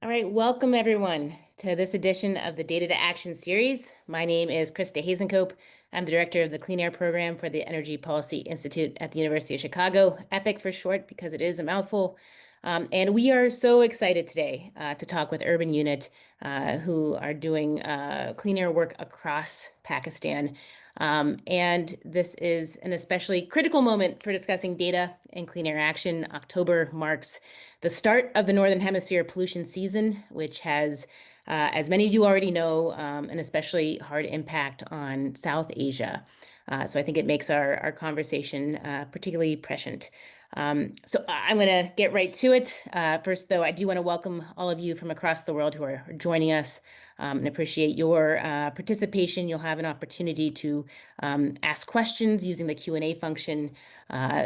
All right, welcome everyone to this edition of the Data to Action series. My name is Christa Hasenkopf. I'm the director of the Clean Air Program for the Energy Policy Institute at the University of Chicago, EPIC for short, because it is a mouthful. And we are so excited today to talk with Urban Unit, who are doing clean air work across Pakistan. And this is an especially critical moment for discussing data and clean air action. October marks the start of the Northern Hemisphere pollution season, which has, as many of you already know, an especially hard impact on South Asia. So I think it makes our conversation particularly prescient. So I'm going to get right to it. First, though, I do want to welcome all of you from across the world who are joining us and appreciate your participation. You'll have an opportunity to ask questions using the Q&A function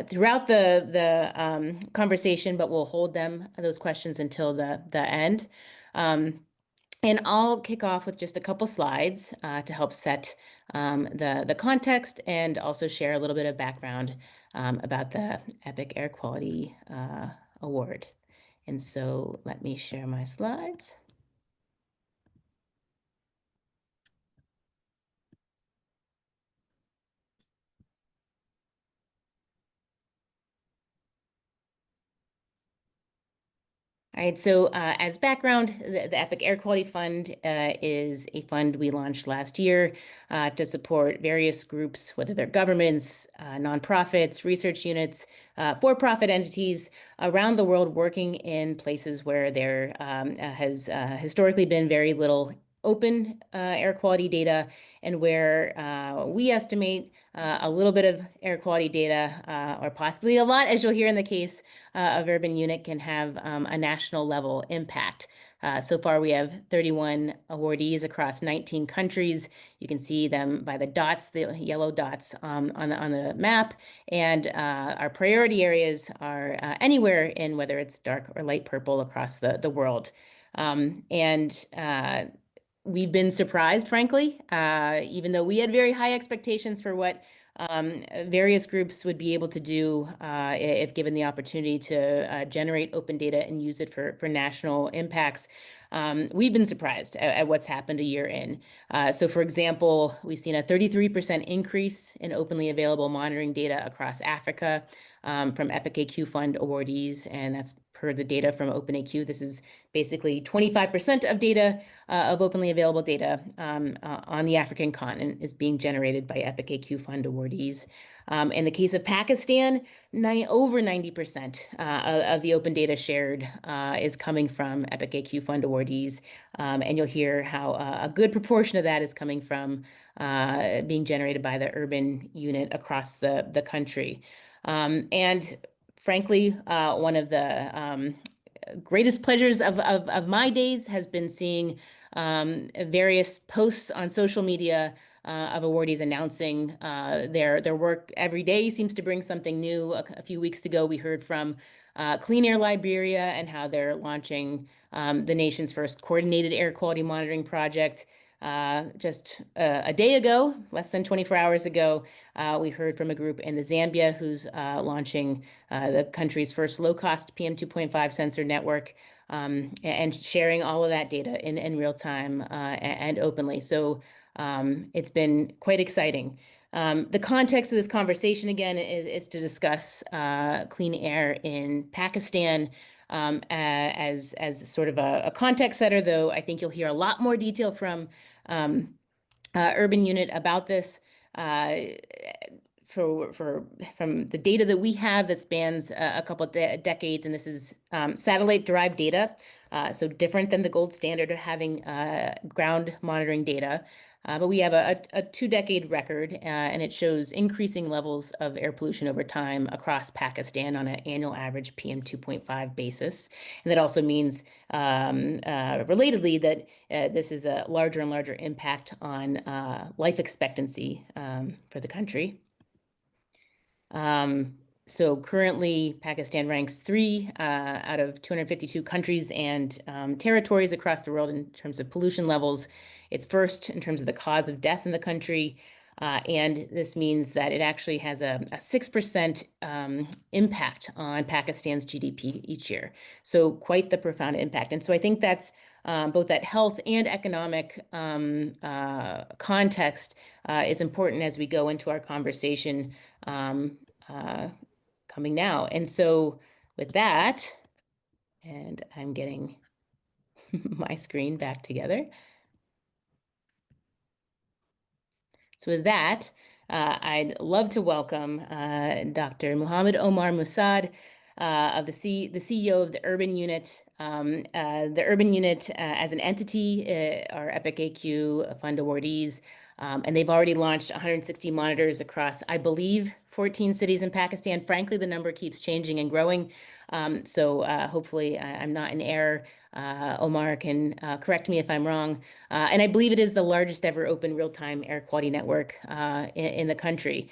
throughout the conversation, but we'll hold those questions until the end. And I'll kick off with just a couple slides to help set the context and also share a little bit of background about the EPIC Air Quality Award. And so let me share my slides. All right, so as background, the EPIC Air Quality Fund is a fund we launched last year to support various groups, whether they're governments, nonprofits, research units, for-profit entities around the world working in places where there has historically been very little open air quality data and where we estimate a little bit of air quality data or possibly a lot, as you'll hear in the case of Urban Unit, can have a national level impact. So far, we have 31 awardees across 19 countries. You can see them by the dots, the yellow dots on the map. And our priority areas are anywhere in whether it's dark or light purple across the world. We've been surprised, frankly, even though we had very high expectations for what various groups would be able to do if given the opportunity to generate open data and use it for national impacts. We've been surprised at what's happened a year in. So, for example, we've seen a 33% increase in openly available monitoring data across Africa from EPIC AQ Fund awardees, and that's per the data from OpenAQ. This is basically 25% of data of openly available data on the African continent is being generated by EPIC AQ Fund awardees. In the case of Pakistan, over 90% of the open data shared is coming from EPIC AQ Fund awardees. And you'll hear how a good proportion of that is coming from being generated by the Urban Unit across the country. And frankly, one of the greatest pleasures of my days has been seeing various posts on social media of awardees announcing their work every day seems to bring something new. A few weeks ago, we heard from Clean Air Liberia and how they're launching the nation's first coordinated air quality monitoring project. Just a day ago, less than 24 hours ago, we heard from a group in the Zambia who's launching the country's first low-cost PM 2.5 sensor network and sharing all of that data in real time and openly. So it's been quite exciting. The context of this conversation, again, is to discuss clean air in Pakistan as sort of a context setter, though I think you'll hear a lot more detail from Urban Unit about this. From the data that we have that spans a couple of decades, and this is satellite-derived data, so different than the gold standard of having ground monitoring data. But we have a two-decade record, and it shows increasing levels of air pollution over time across Pakistan on an annual average PM 2.5 basis. And that also means, relatedly, that this is a larger and larger impact on life expectancy for the country. So currently, Pakistan ranks 3 out of 252 countries and territories across the world in terms of pollution levels. It's first in terms of the cause of death in the country. And this means that it actually has a 6% impact on Pakistan's GDP each year. So quite the profound impact. And so I think that's both that health and economic context is important as we go into our conversation uh, coming now. And so with that, and I'm getting my screen back together. So with that, I'd love to welcome Dr. Muhammad Omar Masud, of the CEO of the Urban Unit. The Urban Unit, as an entity, are Epic AQ Fund awardees, and they've already launched 160 monitors across, I believe, 14 cities in Pakistan. Frankly, the number keeps changing and growing. So hopefully I'm not in error. Omar can correct me if I'm wrong. And I believe it is the largest ever open real-time air quality network in the country.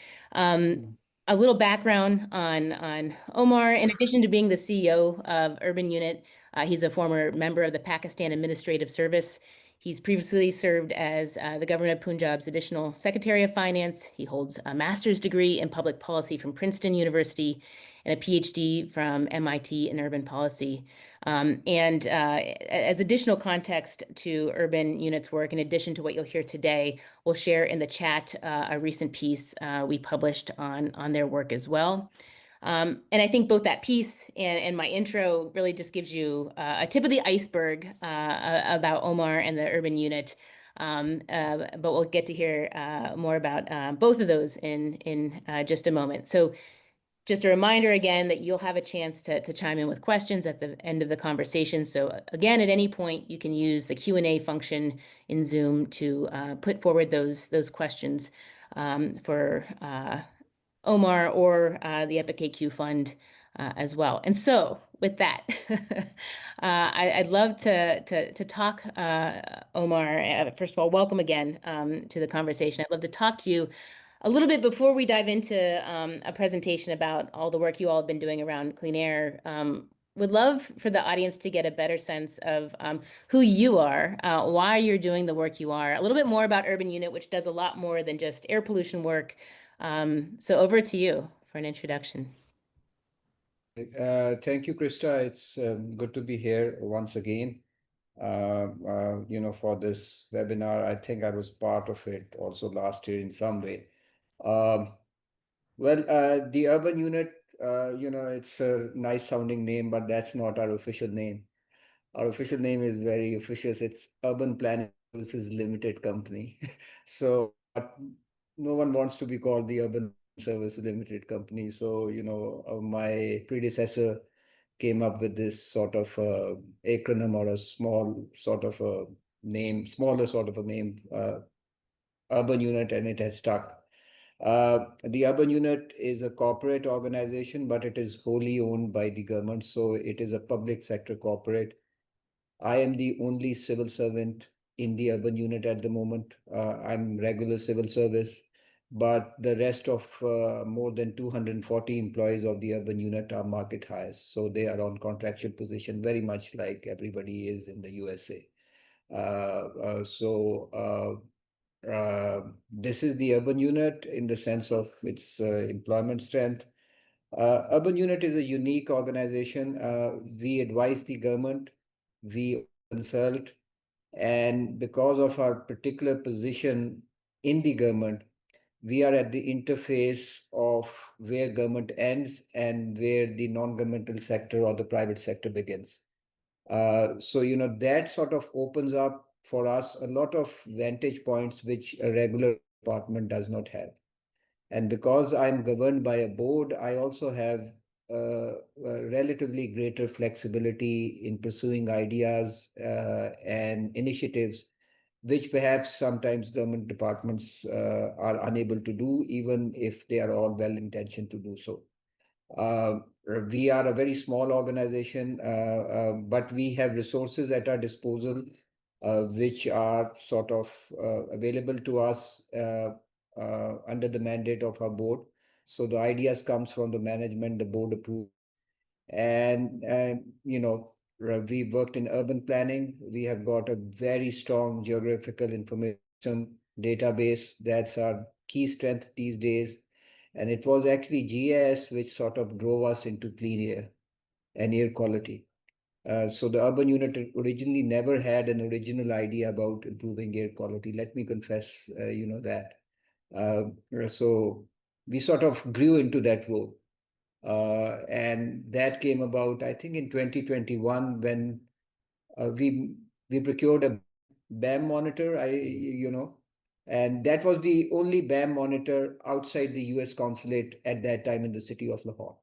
A little background on Omar. In addition to being the CEO of Urban Unit, he's a former member of the Pakistan Administrative Service. He's previously served as the governor of Punjab's additional Secretary of Finance. He holds a master's degree in public policy from Princeton University and a PhD from MIT in urban policy. And as additional context to Urban Unit's work, in addition to what you'll hear today, we'll share in the chat a recent piece we published on their work as well. And I think both that piece and my intro really just gives you a tip of the iceberg about Omar and the Urban Unit. But we'll get to hear more about both of those in just a moment. So just a reminder again that you'll have a chance to chime in with questions at the end of the conversation. So again, at any point, you can use the Q&A function in Zoom to put forward those questions for Omar or the Epic AQ Fund as well. And so with that, I'd love to talk, Omar. First of all, welcome again to the conversation. I'd love to talk to you a little bit before we dive into a presentation about all the work you all have been doing around clean air. Would love for the audience to get a better sense of who you are, why you're doing the work you are, a little bit more about Urban Unit, which does a lot more than just air pollution work. So over to you for an introduction. Thank you, Krista. It's good to be here once again. For this webinar, I think I was part of it also last year in some way. Um, the Urban Unit, it's a nice sounding name, but that's not our official name. Our official name is very officious. It's Urban Planning Services Limited Company. So no one wants to be called the Urban Service Limited Company. So, my predecessor came up with this sort of acronym or a small sort of a name, smaller sort of a name, Urban Unit, and it has stuck. The Urban Unit is a corporate organization, but it is wholly owned by the government. So it is a public sector corporate. I am the only civil servant in the Urban Unit at the moment. I'm regular civil service, but the rest of more than 240 employees of the Urban Unit are market hires. So they are on contractual position, very much like everybody is in the USA. This is the Urban Unit in the sense of its employment strength. Urban Unit is a unique organization. We advise the government, we consult, and because of our particular position in the government, we are at the interface of where government ends and where the non-governmental sector or the private sector begins. That sort of opens up for us a lot of vantage points which a regular department does not have. And because I'm governed by a board, I also have a relatively greater flexibility in pursuing ideas and initiatives, which perhaps sometimes government departments are unable to do, even if they are all well intentioned to do so. Uh, we are a very small organization, but we have resources at our disposal, which are sort of available to us under the mandate of our board. So the ideas comes from the management, the board approves. And, we worked in urban planning. We have got a very strong geographical information database. That's our key strength these days. And it was actually GIS which sort of drove us into clean air and air quality. So the urban unit originally never had an original idea about improving air quality. Let me confess, that. So we sort of grew into that role. And that came about, I think, in 2021 when we procured a BAM monitor. And that was the only BAM monitor outside the US consulate at that time in the city of Lahore.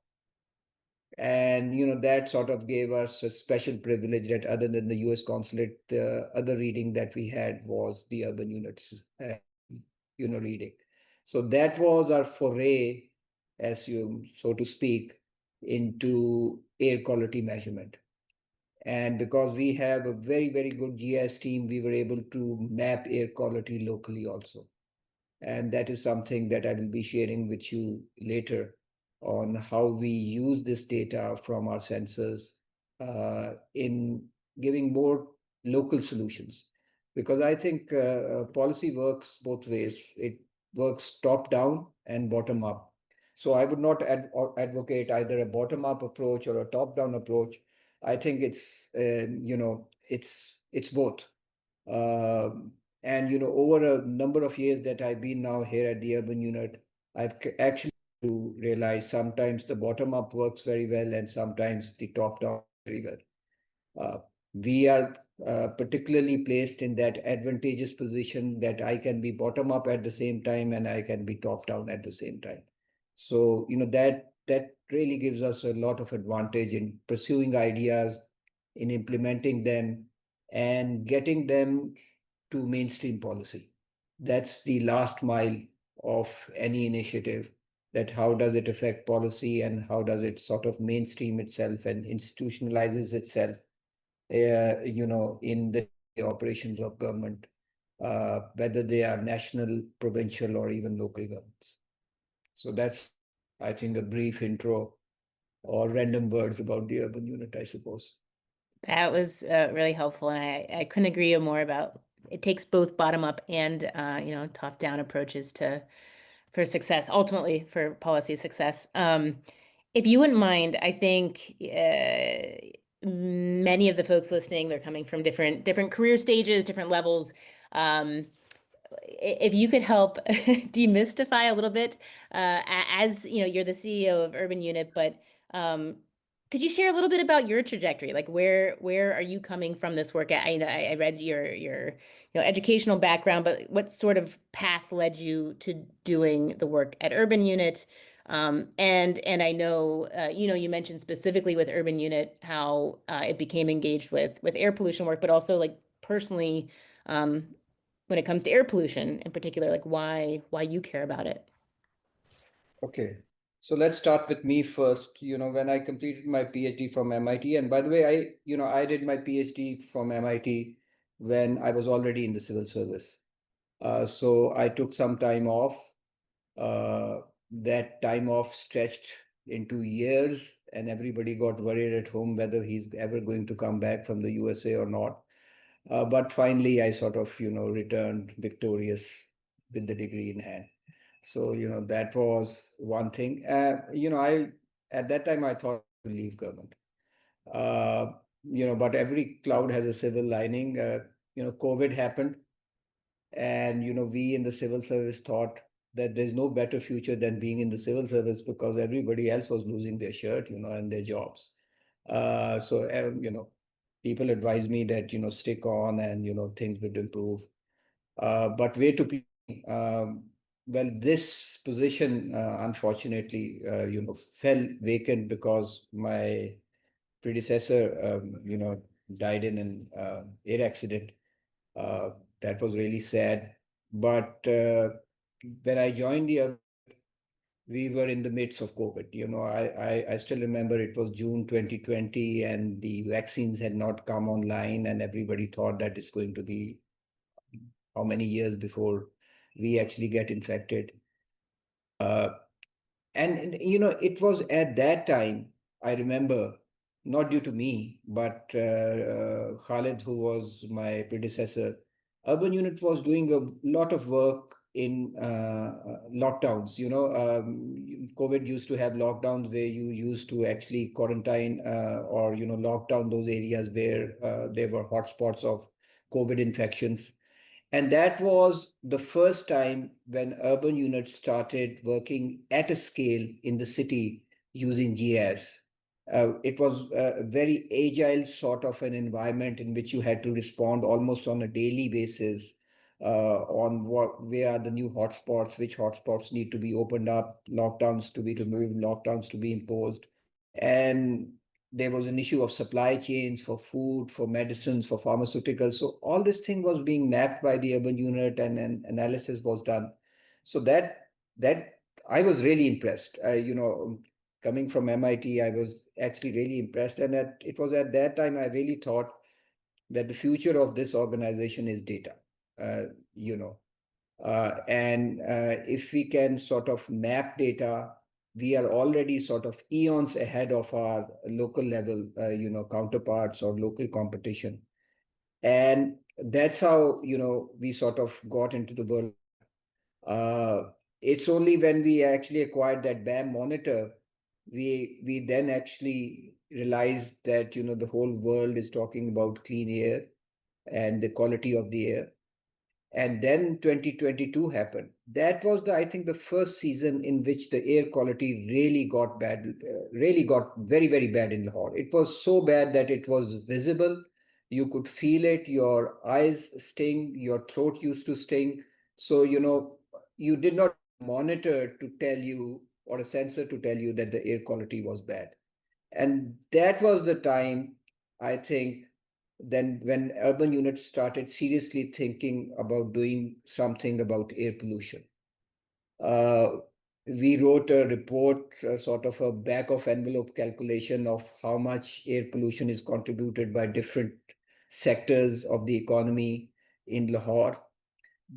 And that sort of gave us a special privilege that other than the US consulate, the other reading that we had was the urban units, reading. So that was our foray, so to speak, into air quality measurement. And because we have a very, very good GIS team, we were able to map air quality locally also. And that is something that I will be sharing with you later on how we use this data from our sensors in giving more local solutions. Because I think policy works both ways. It works top down and bottom up. So I would not advocate either a bottom up approach or a top down approach. I think it's both. And over a number of years that I've been now here at the urban unit, I've actually to realize sometimes the bottom up works very well and sometimes the top down very well. We are particularly placed in that advantageous position that I can be bottom up at the same time and I can be top down at the same time. So that really gives us a lot of advantage in pursuing ideas, in implementing them, and getting them to mainstream policy. That's the last mile of any initiative, that how does it affect policy and how does it sort of mainstream itself and institutionalizes itself, in the operations of government, whether they are national, provincial, or even local governments. So that's, I think, a brief intro or random words about the urban unit, I suppose. That was really helpful, and I couldn't agree more about it takes both bottom up and top down approaches for success, ultimately for policy success. If you wouldn't mind, I think many of the folks listening, they're coming from different career stages, different levels. If you could help demystify a little bit, as you're the CEO of Urban Unit, but could you share a little bit about your trajectory? Like where are you coming from this work? I read your educational background, but what sort of path led you to doing the work at Urban Unit? And I know you mentioned specifically with Urban Unit how it became engaged with air pollution work, but also like personally, when it comes to air pollution in particular, like why you care about it. Okay. So let's start with me first. When I completed my PhD from MIT, and by the way, I did my PhD from MIT when I was already in the civil service. So I took some time off. That time off stretched into years, and everybody got worried at home whether he's ever going to come back from the USA or not. But finally, I sort of, returned victorious with the degree in hand. So, that was one thing. At that time, I thought to leave government. But every cloud has a silver lining. COVID happened, and, we in the civil service thought that there's no better future than being in the civil service because everybody else was losing their shirt, and their jobs. So, people advised me that, stick on and, things would improve. But where to play? Well, this position, unfortunately, fell vacant because my predecessor, died in an air accident. That was really sad. But when I joined we were in the midst of COVID. I still remember it was June 2020 and the vaccines had not come online, and everybody thought that it's going to be how many years before we actually get infected. And it was at that time, I remember, not due to me, but Khalid, who was my predecessor, Urban Unit was doing a lot of work in lockdowns. COVID used to have lockdowns where you used to actually quarantine or lock down those areas where there were hotspots of COVID infections. And that was the first time when urban units started working at a scale in the city using GIS. It was a very agile sort of an environment in which you had to respond almost on a daily basis on where are the new hotspots, which hotspots need to be opened up, lockdowns to be removed, lockdowns to be imposed. And there was an issue of supply chains for food, for medicines, for pharmaceuticals. So all this thing was being mapped by the urban unit, and an analysis was done. So that I was really impressed. Coming from MIT, I was actually really impressed. And it was at that time I really thought that the future of this organization is data. Uh, you know, and if we can sort of map data, we are already sort of eons ahead of our local level, counterparts or local competition. And that's how, we sort of got into the world. It's only when we actually acquired that BAM monitor, we then actually realized that, the whole world is talking about clean air and the quality of the air. And then 2022 happened. That was I think the first season in which the air quality really got bad, really got very, very bad in Lahore. It was so bad that it was visible. You could feel it. Your eyes sting, your throat used to sting. So, you did not monitor to tell you, or a sensor to tell you that the air quality was bad. And that was the time, I think, then when urban units started seriously thinking about doing something about air pollution. Uh, we wrote a report, sort of a back of envelope calculation of how much air pollution is contributed by different sectors of the economy in Lahore.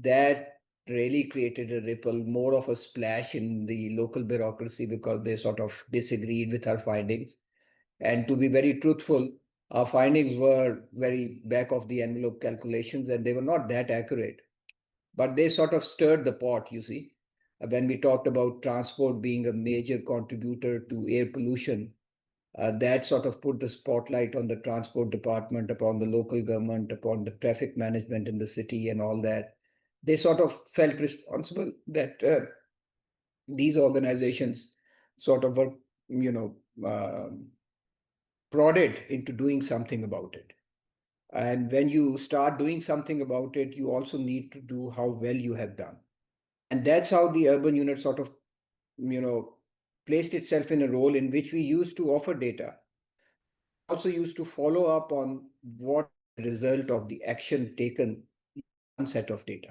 That really created a ripple, more of a splash in the local bureaucracy because they sort of disagreed with our findings. And to be very truthful, our findings were very back of the envelope calculations and they were not that accurate. But they sort of stirred the pot, you see. When we talked about transport being a major contributor to air pollution, that sort of put the spotlight on the transport department, upon the local government, upon the traffic management in the city and all that. They sort of felt responsible that these organizations sort of were, prodded into doing something about it. And when you start doing something about it, you also need to do how well you have done. And that's how the urban unit sort of, placed itself in a role in which we used to offer data. We also used to follow up on what the result of the action taken, one set of data.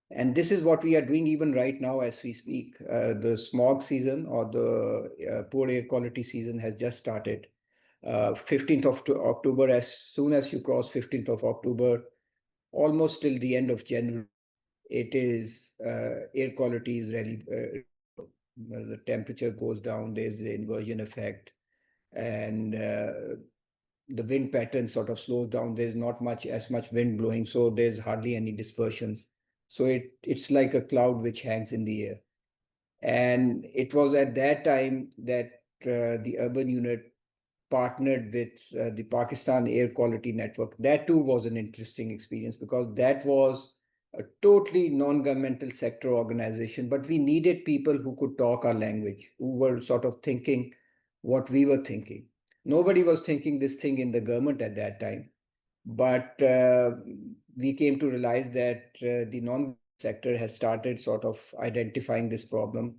And this is what we are doing even right now as we speak. The smog season or the poor air quality season has just started. 15th of October, as soon as you cross 15th of October, almost till the end of January, it is air quality is really, the temperature goes down, there's the inversion effect, and the wind pattern sort of slows down. There's not as much wind blowing, so there's hardly any dispersion. So it's like a cloud which hangs in the air. And it was at that time that the urban unit partnered with the Pakistan Air Quality Network. That too was an interesting experience because that was a totally non-governmental sector organization, but we needed people who could talk our language, who were sort of thinking what we were thinking. Nobody was thinking this thing in the government at that time, but we came to realize that the non-sector has started sort of identifying this problem.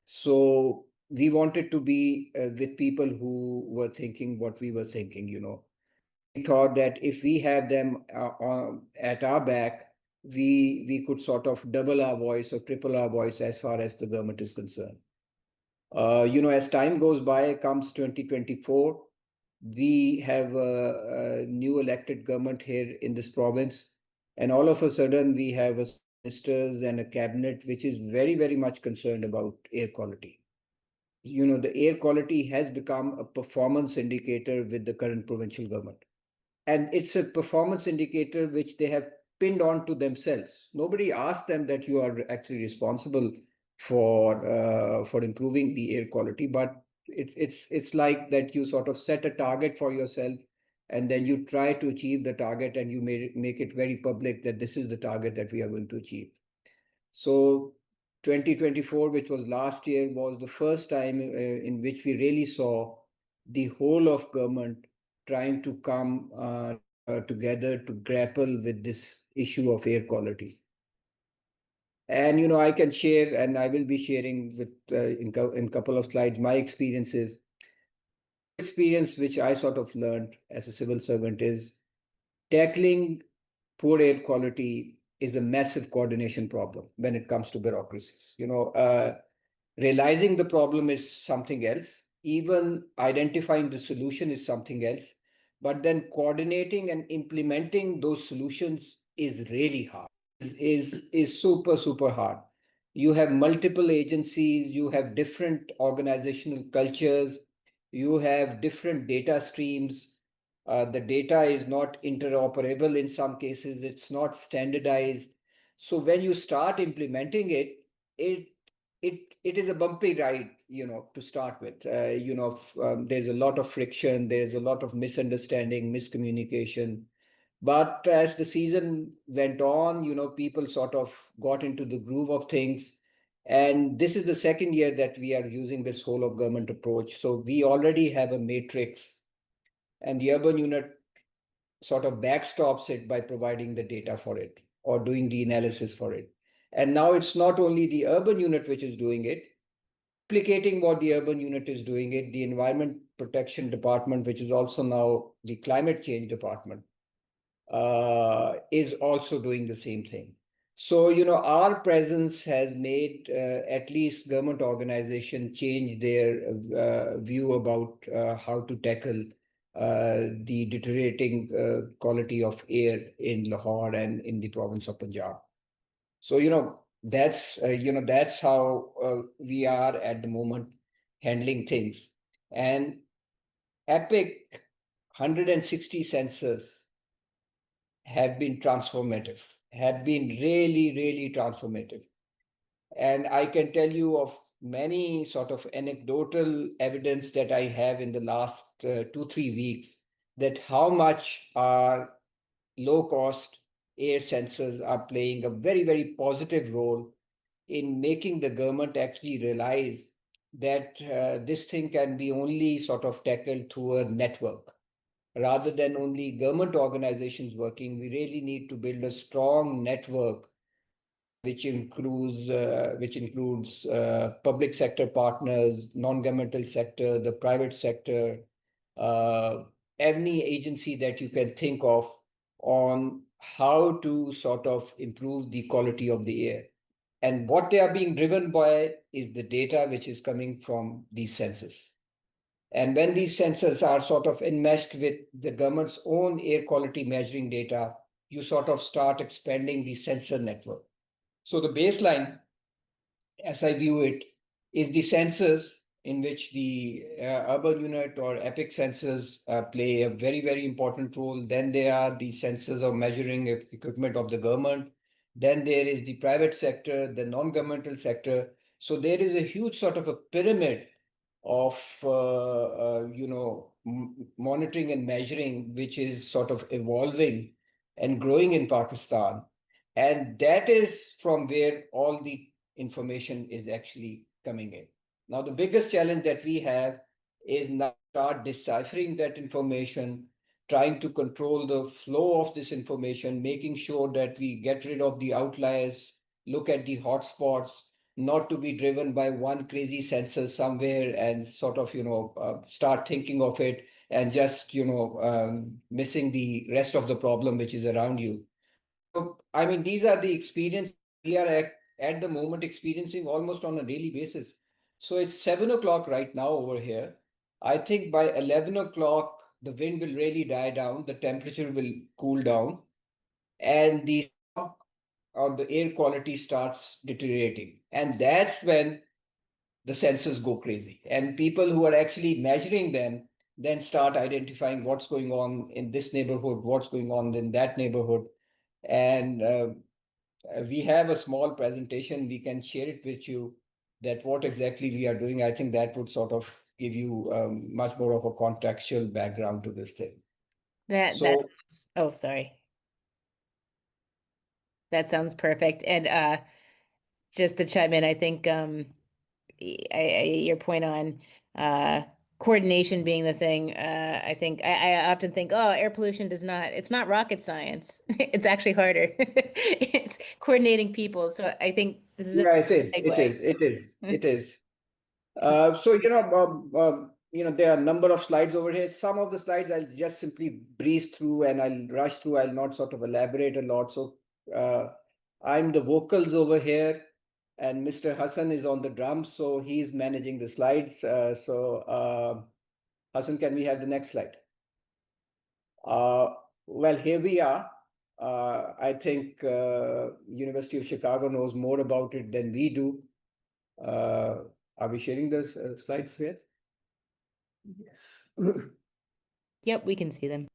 So we wanted to be with people who were thinking what we were thinking, We thought that if we have them at our back, we could sort of double our voice or triple our voice as far as the government is concerned. As time goes by, comes 2024, we have a new elected government here in this province, and all of a sudden we have a ministers and a cabinet which is very, very much concerned about air quality. The air quality has become a performance indicator with the current provincial government. And it's a performance indicator which they have pinned on to themselves. Nobody asked them that you are actually responsible for improving the air quality, but it's like that you sort of set a target for yourself, and then you try to achieve the target, and you make it very public that this is the target that we are going to achieve. So 2024, which was last year, was the first time in which we really saw the whole of government trying to come together to grapple with this issue of air quality. And I can share, and I will be sharing with in couple of slides my experiences. Experience which I sort of learned as a civil servant is tackling poor air quality is a massive coordination problem when it comes to bureaucracies. Realizing the problem is something else. Even identifying the solution is something else. But then coordinating and implementing those solutions is really hard. Is super, super hard. You have multiple agencies, you have different organizational cultures, you have different data streams. The data is not interoperable in some cases, it's not standardized. So when you start implementing it, it it is a bumpy ride, to start with. There's a lot of friction, there's a lot of misunderstanding, miscommunication. But as the season went on, people sort of got into the groove of things. And this is the second year that we are using this whole of government approach. So we already have a matrix, and the urban unit sort of backstops it by providing the data for it or doing the analysis for it. And now it's not only the urban unit which is doing it, replicating what the urban unit is doing it, the Environment Protection Department, which is also now the Climate Change Department, is also doing the same thing. So, our presence has made at least government organization change their view about how to tackle the deteriorating quality of air in Lahore and in the province of Punjab. So, that's how we are at the moment handling things. And EPIC 160 sensors have been transformative, have been really, really transformative. And I can tell you of many sort of anecdotal evidence that I have in the last 2-3 weeks that how much our low-cost air sensors are playing a very, very positive role in making the government actually realize that this thing can be only sort of tackled through a network. Rather than only government organizations working, we really need to build a strong network which includes public sector partners, non-governmental sector, the private sector, any agency that you can think of on how to sort of improve the quality of the air. And what they are being driven by is the data which is coming from these sensors. And when these sensors are sort of enmeshed with the government's own air quality measuring data, you sort of start expanding the sensor network. So the baseline, as I view it, is the sensors in which the urban unit or EPIC sensors play a very, very important role. Then there are the sensors of measuring equipment of the government. Then there is the private sector, the non-governmental sector. So there is a huge sort of a pyramid of monitoring and measuring, which is sort of evolving and growing in Pakistan. And that is from where all the information is actually coming in. Now, the biggest challenge that we have is now start deciphering that information, trying to control the flow of this information, making sure that we get rid of the outliers, look at the hotspots, not to be driven by one crazy sensor somewhere and sort of, start thinking of it and just, missing the rest of the problem which is around you. So, I mean, these are the experience we are at the moment experiencing almost on a daily basis. So it's 7 o'clock right now over here. I think by 11 o'clock, the wind will really die down, the temperature will cool down, and the smog or the air quality starts deteriorating. And that's when the sensors go crazy. And people who are actually measuring them then start identifying what's going on in this neighborhood, what's going on in that neighborhood. And we have a small presentation. We can share it with you that what exactly we are doing. I think that would sort of give you much more of a contextual background to this thing. So Oh, sorry. That sounds perfect. And just to chime in, I think your point on coordination being the thing. I think I often think, oh, air pollution it's not rocket science. It's actually harder. It's coordinating people. So I think this is a yeah, it is. It segue. is. It is. It is. So there are a number of slides over here. Some of the slides I'll just simply breeze through and I'll rush through. I'll not sort of elaborate a lot. So I'm the vocals over here, and Mr. Hassan is on the drums, so he's managing the slides. Hassan, can we have the next slide? Well, here we are. I think University of Chicago knows more about it than we do. Are we sharing those slides here? Yes. Yep, we can see them.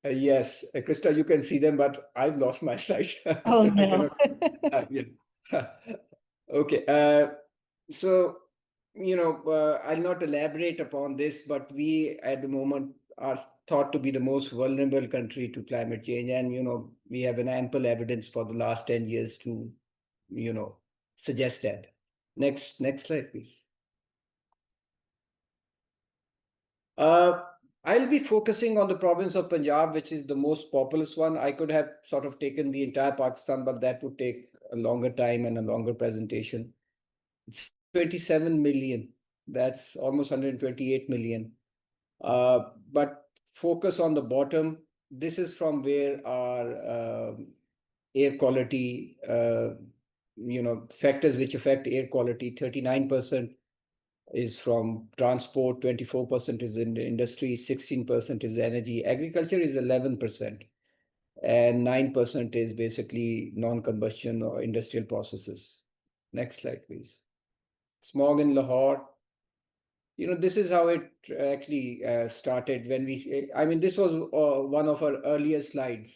Yes, Krista, you can see them, but I've lost my slides. Oh I no. cannot. Yeah. Okay. I'll not elaborate upon this, but we at the moment are thought to be the most vulnerable country to climate change. And, we have an ample evidence for the last 10 years to, suggest that. Next slide, please. I'll be focusing on the province of Punjab, which is the most populous one. I could have sort of taken the entire Pakistan, but that would take a longer time and a longer presentation. It's 27 million. That's almost 128 million. But focus on the bottom. This is from where our air quality, factors which affect air quality, 39% is from transport, 24% is in the industry, 16% is energy. Agriculture is 11%, and 9% is basically non-combustion or industrial processes. Next slide, please. Smog in Lahore. This is how it actually started when this was one of our earlier slides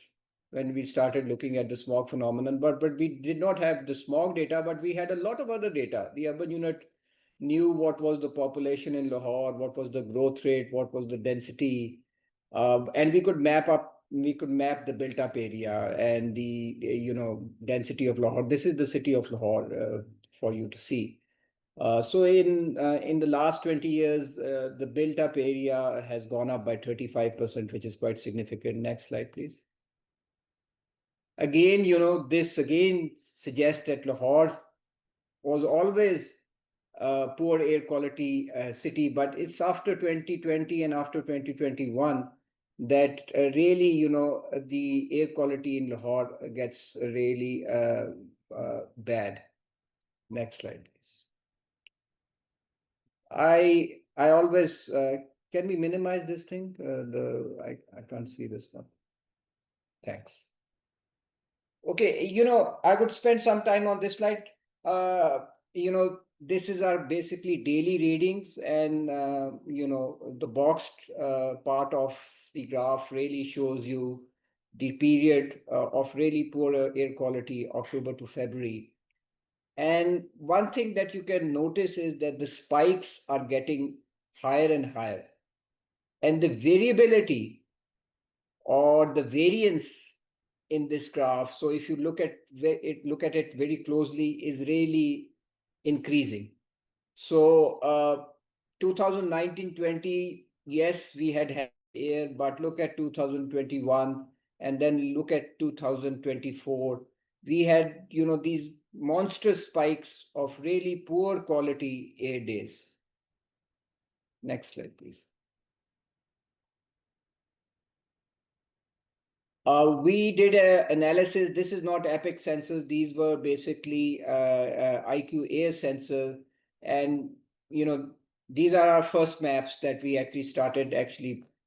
when we started looking at the smog phenomenon, but we did not have the smog data, but we had a lot of other data. The urban unit knew what was the population in Lahore, what was the growth rate, what was the density, and we could map the built up area and the density of Lahore. This is the city of Lahore for you to see. So in the last 20 years, the built up area has gone up by 35%, which is quite significant. Next slide, please. Again, this again suggests that Lahore was always a poor air quality city, but it's after 2020 and after 2021 that really, the air quality in Lahore gets really bad. Next slide, please. I always can we minimize this thing? I can't see this one. Thanks. Okay, I would spend some time on this slide. This is our basically daily readings, and the boxed part of the graph really shows you the period of really poor air quality, October to February. And one thing that you can notice is that the spikes are getting higher and higher. And the variability or the variance in this graph, so if you look at it very closely, is really increasing. So 2019-20, yes, we had air, but look at 2021 and then look at 2024. We had, these monstrous spikes of really poor quality air days. Next slide, please. We did an analysis. This is not EPIC sensors. These were basically IQ air sensors. And, these are our first maps that we actually started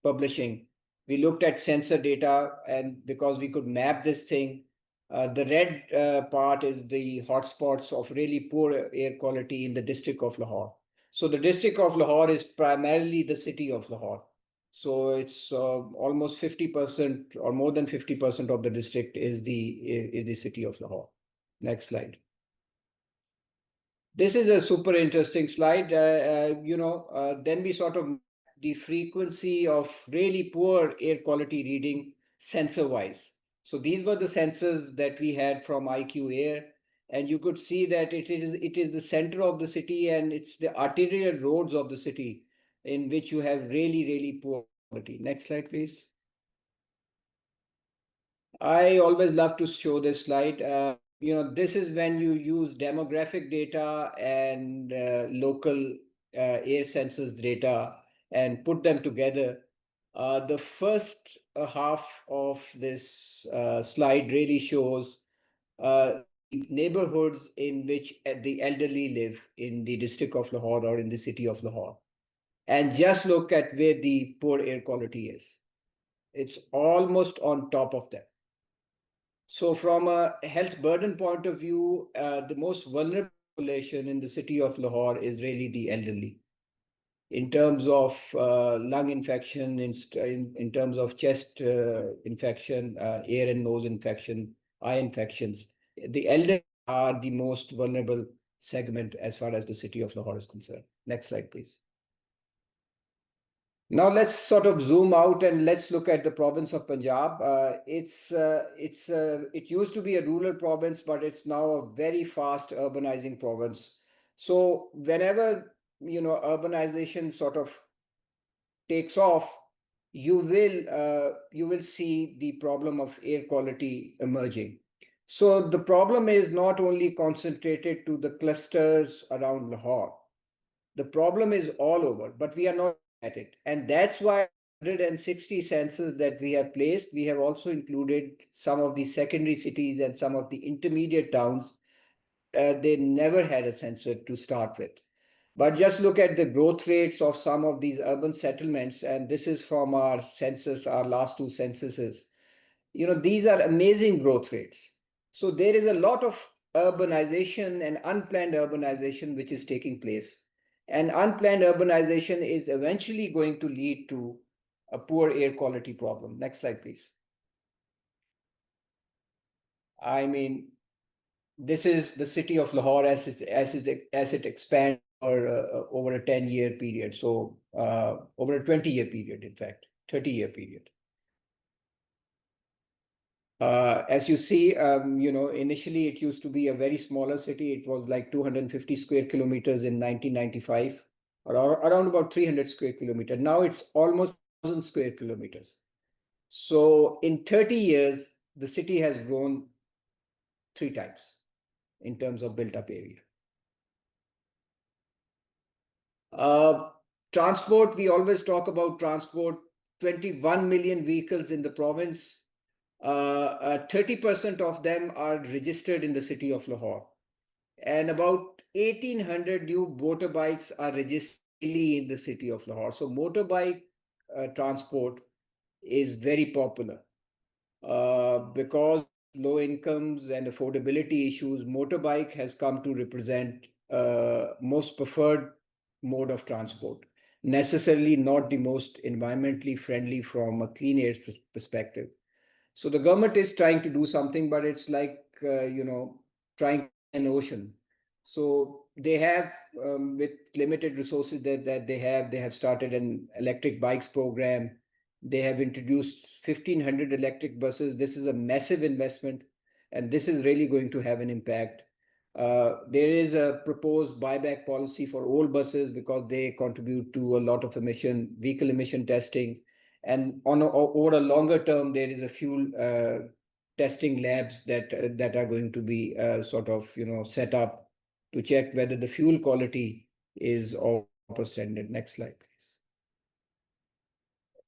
publishing. We looked at sensor data, and because we could map this thing, the red part is the hotspots of really poor air quality in the district of Lahore. So the district of Lahore is primarily the city of Lahore. So it's almost 50% or more than 50% of the district is the city of Lahore. Next slide. This is a super interesting slide. Then we sort of the frequency of really poor air quality reading sensor-wise. So these were the sensors that we had from IQ Air, and you could see that it is the center of the city and it's the arterial roads of the city in which you have really, really poor quality. Next slide, please. I always love to show this slide. This is when you use demographic data and local air census data and put them together. The first half of this slide really shows neighborhoods in which the elderly live in the district of Lahore or in the city of Lahore. And just look at where the poor air quality is. It's almost on top of them. So from a health burden point of view, the most vulnerable population in the city of Lahore is really the elderly. In terms of lung infection, in terms of chest infection, ear and nose infection, eye infections, the elderly are the most vulnerable segment as far as the city of Lahore is concerned. Next slide, please. Now let's sort of zoom out and let's look at the province of Punjab. It used to be a rural province, but it's now a very fast urbanizing province. So whenever urbanization sort of takes off, you will see the problem of air quality emerging. So the problem is not only concentrated to the clusters around Lahore. The problem is all over, but we are not at it. And that's why 160 sensors that we have placed, we have also included some of the secondary cities and some of the intermediate towns. They never had a sensor to start with. But just look at the growth rates of some of these urban settlements. And this is from our census, our last two censuses. These are amazing growth rates. So there is a lot of urbanization and unplanned urbanization which is taking place. And unplanned urbanization is eventually going to lead to a poor air quality problem. Next slide, please. I mean, this is the city of Lahore as it expands over a 10-year period. So over a 20-year period, in fact, 30-year period. As you see, initially it used to be a very smaller city. It was like 250 square kilometers in 1995, or around about 300 square kilometers. Now it's almost 1,000 square kilometers. So in 30 years, the city has grown 3 times in terms of built up area. Transport, we always talk about transport, 21 million vehicles in the province. 30% of them are registered in the city of Lahore. And about 1,800 new motorbikes are registered in the city of Lahore. So motorbike transport is very popular. Because low incomes and affordability issues, motorbike has come to represent most preferred mode of transport. Necessarily not the most environmentally friendly from a clean air perspective. So the government is trying to do something, but it's like, trying an ocean. So they have, with limited resources that they have started an electric bikes program. They have introduced 1,500 electric buses. This is a massive investment, and this is really going to have an impact. There is a proposed buyback policy for old buses because they contribute to a lot of vehicle emission testing. And over a longer term, there is a fuel testing labs that are going to be set up to check whether the fuel quality is of proper standard. Next slide, please.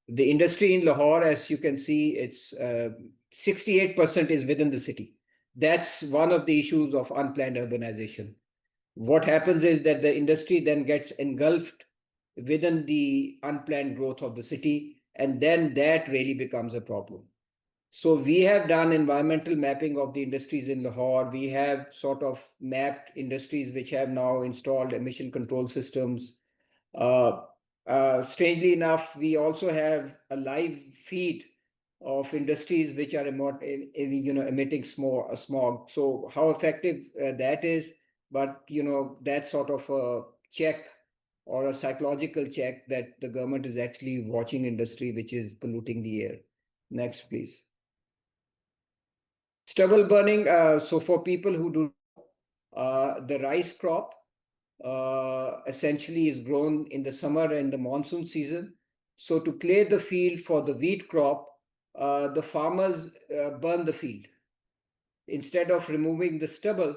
The industry in Lahore, as you can see, it's 68% is within the city. That's one of the issues of unplanned urbanization. What happens is that the industry then gets engulfed within the unplanned growth of the city, and then that really becomes a problem. So we have done environmental mapping of the industries in Lahore. We have sort of mapped industries which have now installed emission control systems. Strangely enough, we also have a live feed of industries which are emitting smog. So how effective that is, but that's sort of a check or a psychological check that the government is actually watching industry which is polluting the air. Next, please. Stubble burning. So for people who do the rice crop essentially is grown in the summer and the monsoon season. So to clear the field for the wheat crop, the farmers burn the field. Instead of removing the stubble,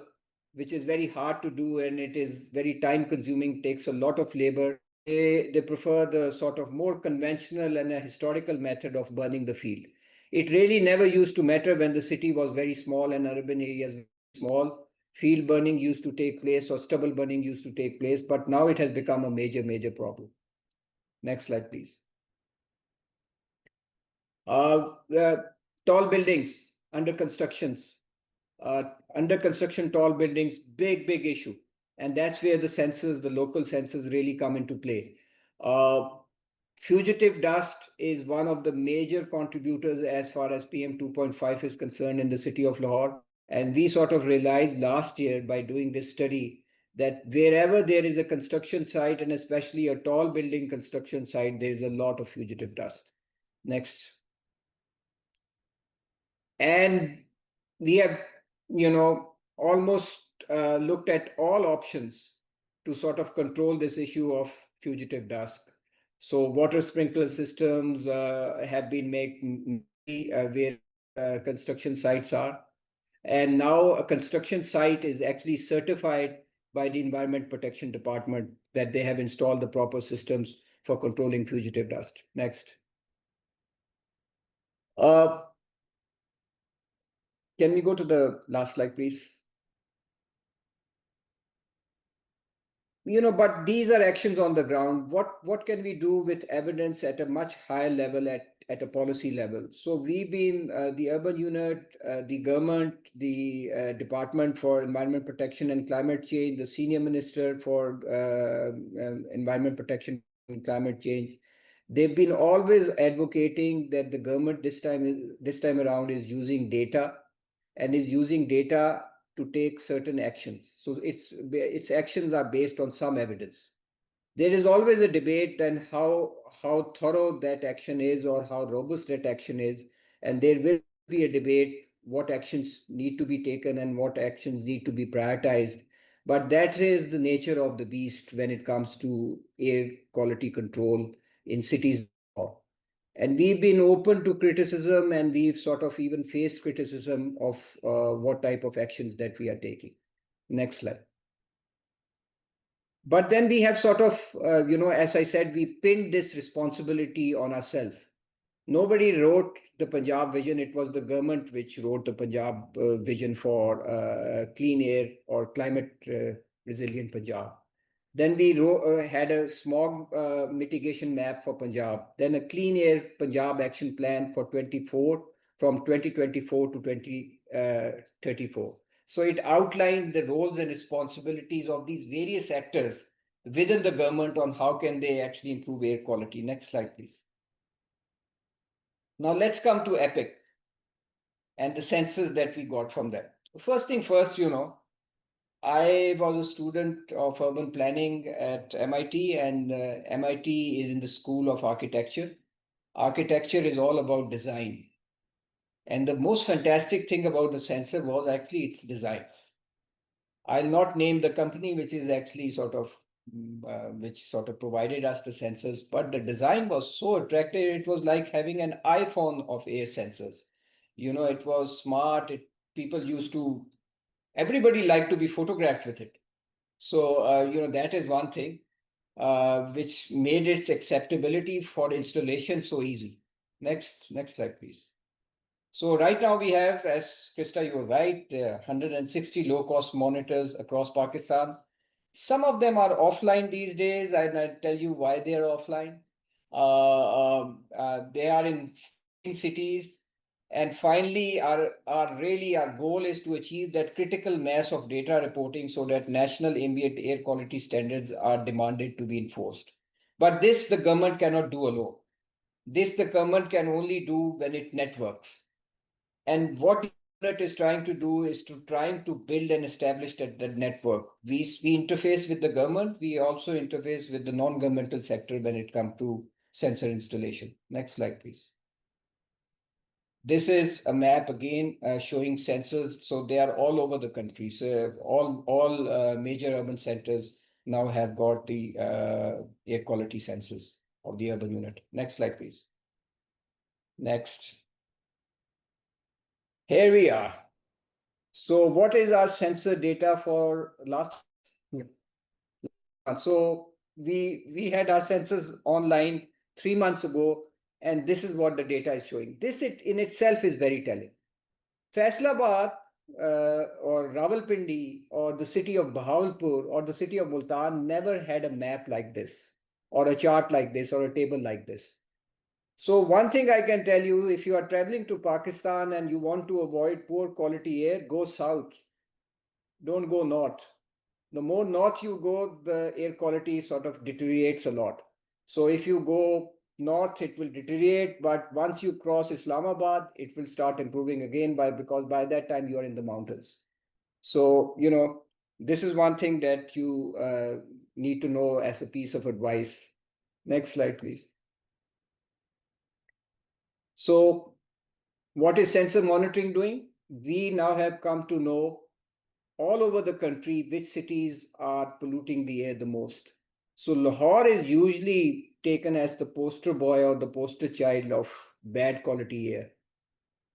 which is very hard to do and it is very time consuming, takes a lot of labor, they prefer the sort of more conventional and a historical method of burning the field. It really never used to matter when the city was very small and urban areas very small. Field burning used to take place or stubble burning used to take place, but now it has become a major problem. Next slide, please. Tall buildings under constructions. Under construction tall buildings, big issue. And that's where the sensors, the local sensors really come into play. Fugitive dust is one of the major contributors as far as PM 2.5 is concerned in the city of Lahore. And we sort of realized last year by doing this study that wherever there is a construction site, and especially a tall building construction site, there is a lot of fugitive dust. Next. And we have, almost looked at all options to sort of control this issue of fugitive dust. So water sprinkler systems have been made where construction sites are. And now a construction site is actually certified by the Environment Protection Department that they have installed the proper systems for controlling fugitive dust. Next. Can we go to the last slide, please? But these are actions on the ground. What can we do with evidence at a much higher level at a policy level? So we've been the urban unit, the government, the Department for Environment Protection and Climate Change, the senior minister for Environment Protection and Climate Change. They've been always advocating that the government this time around is using data and is using data to take certain actions. So its actions are based on some evidence. There is always a debate on how thorough that action is or how robust that action is, and there will be a debate what actions need to be taken and what actions need to be prioritized. But that is the nature of the beast when it comes to air quality control in cities. And we've been open to criticism, and we've sort of even faced criticism of what type of actions that we are taking. Next slide. But then we have sort of, as I said, we pinned this responsibility on ourselves. Nobody wrote the Punjab vision. It was the government which wrote the Punjab vision for clean air or climate resilient Punjab. Then we had a smog mitigation map for Punjab. Then a clean air Punjab action plan for 2024 to 2034. So it outlined the roles and responsibilities of these various actors within the government on how can they actually improve air quality. Next slide, please. Now let's come to EPIC and the senses that we got from that. First thing first, I was a student of urban planning at MIT, and MIT is in the School of Architecture. Architecture is all about design. And the most fantastic thing about the sensor was actually its design. I'll not name the company which is actually which sort of provided us the sensors, but the design was so attractive. It was like having an iPhone of air sensors. It was smart. Everybody liked to be photographed with it. So, that is one thing which made its acceptability for installation so easy. Next slide, please. So right now we have, as Christa, you were right, 160 low-cost monitors across Pakistan. Some of them are offline these days, and I'll tell you why they are offline. They are in cities. And finally, our goal is to achieve that critical mass of data reporting so that national ambient air quality standards are demanded to be enforced. But this the government cannot do alone. This the government can only do when it networks. And what the unit is trying to do is trying to build and establish that network. We interface with the government. We also interface with the non-governmental sector when it comes to sensor installation. Next slide, please. This is a map again showing sensors. So they are all over the country. So all major urban centers now have got the air quality sensors of the urban unit. Next slide, please. Next. Here we are. So what is our sensor data for last? So we had our sensors online 3 months ago, and this is what the data is showing. This in itself is very telling. Faisalabad or Rawalpindi or the city of Bahawalpur or the city of Multan never had a map like this or a chart like this or a table like this. So one thing I can tell you, if you are traveling to Pakistan and you want to avoid poor quality air, go south. Don't go north. The more north you go, the air quality sort of deteriorates a lot. So if you go north, it will deteriorate, but once you cross Islamabad, it will start improving again because by that time you are in the mountains. So, this is one thing that you need to know as a piece of advice. Next slide, please. So what is sensor monitoring doing? We now have come to know all over the country which cities are polluting the air the most. So Lahore is usually taken as the poster boy or the poster child of bad quality air.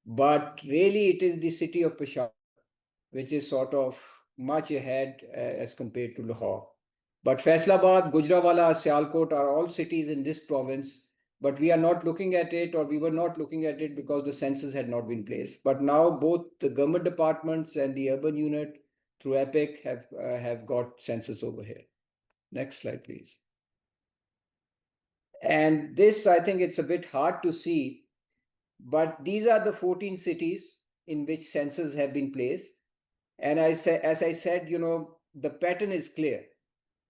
But really it is the city of Peshawar, which is sort of much ahead as compared to Lahore. But Faisalabad, Gujranwala, Sialkot are all cities in this province, but we are not looking at it, or we were not looking at it because the census had not been placed. But now both the government departments and the urban unit through EPIC have got census over here. Next slide, please. And this, I think it's a bit hard to see, but these are the 14 cities in which census have been placed. And as I said, the pattern is clear.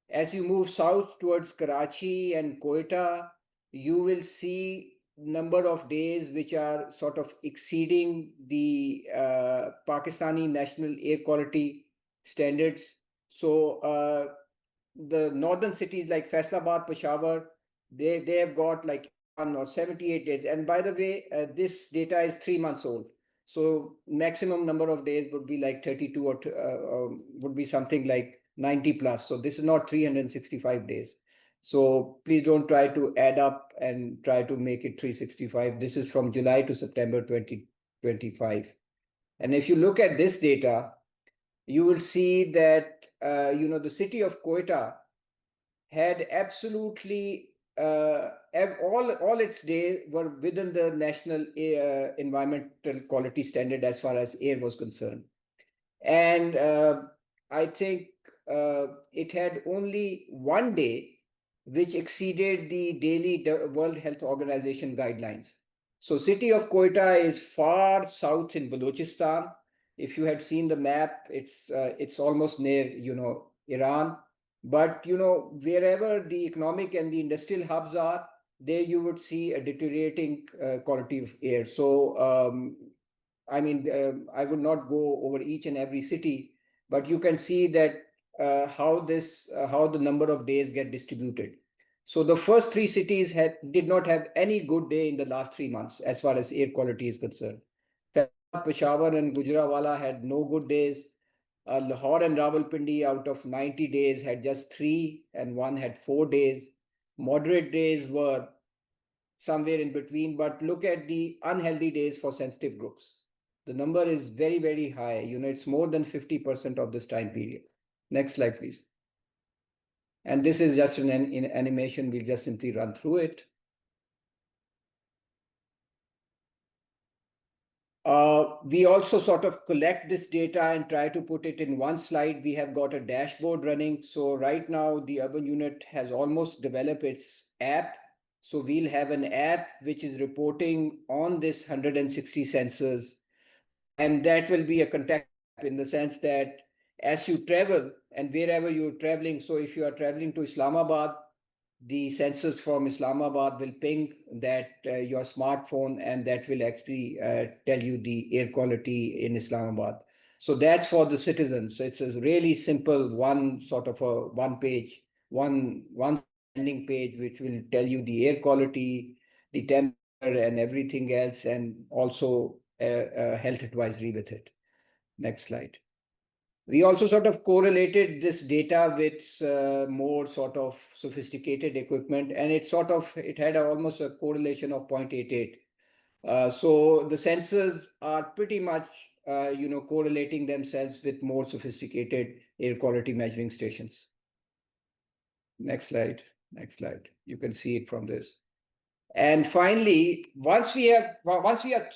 As you move south towards Karachi and Quetta, you will see number of days which are sort of exceeding the Pakistani national air quality standards. So the northern cities like Faisalabad, Peshawar, they have got like 1 or 78 days. And by the way, this data is 3 months old. So maximum number of days would be like 32 or would be something like 90 plus. So this is not 365 days. So please don't try to add up and try to make it 365. This is from July to September 2025. And if you look at this data, you will see that, the city of Quetta had absolutely all its days were within the national environmental quality standard as far as air was concerned. And I think it had only one day which exceeded the daily World Health Organization guidelines. So city of Quetta is far south in Balochistan. If you had seen the map, it's almost near, Iran. But, wherever the economic and the industrial hubs are, there you would see a deteriorating quality of air. So, I mean, I would not go over each and every city, but you can see that how the number of days get distributed. So the first three cities did not have any good day in the last 3 months as far as air quality is concerned. Peshawar and Gujranwala had no good days. Lahore and Rawalpindi out of 90 days had just 3 and one had 4 days. Moderate days were somewhere in between, but look at the unhealthy days for sensitive groups. The number is very, very high. It's more than 50% of this time period. Next slide, please. And this is just an animation. We'll just simply run through it. We also sort of collect this data and try to put it in one slide. We have got a dashboard running. So right now the urban unit has almost developed its app. So we'll have an app which is reporting on this 160 sensors. And that will be a contact in the sense that as you travel and wherever you're traveling, so if you are traveling to Islamabad, the sensors from Islamabad will ping that your smartphone, and that will actually tell you the air quality in Islamabad. So that's for the citizens. So it's a really simple one sort of a one page, one landing page, which will tell you the air quality, the temperature, and everything else, and also a health advisory with it. Next slide. We also sort of correlated this data with more sort of sophisticated equipment, and it had almost a correlation of 0.88. So the sensors are pretty much correlating themselves with more sophisticated air quality measuring stations. Next slide. Next slide. You can see it from this. And finally, once we are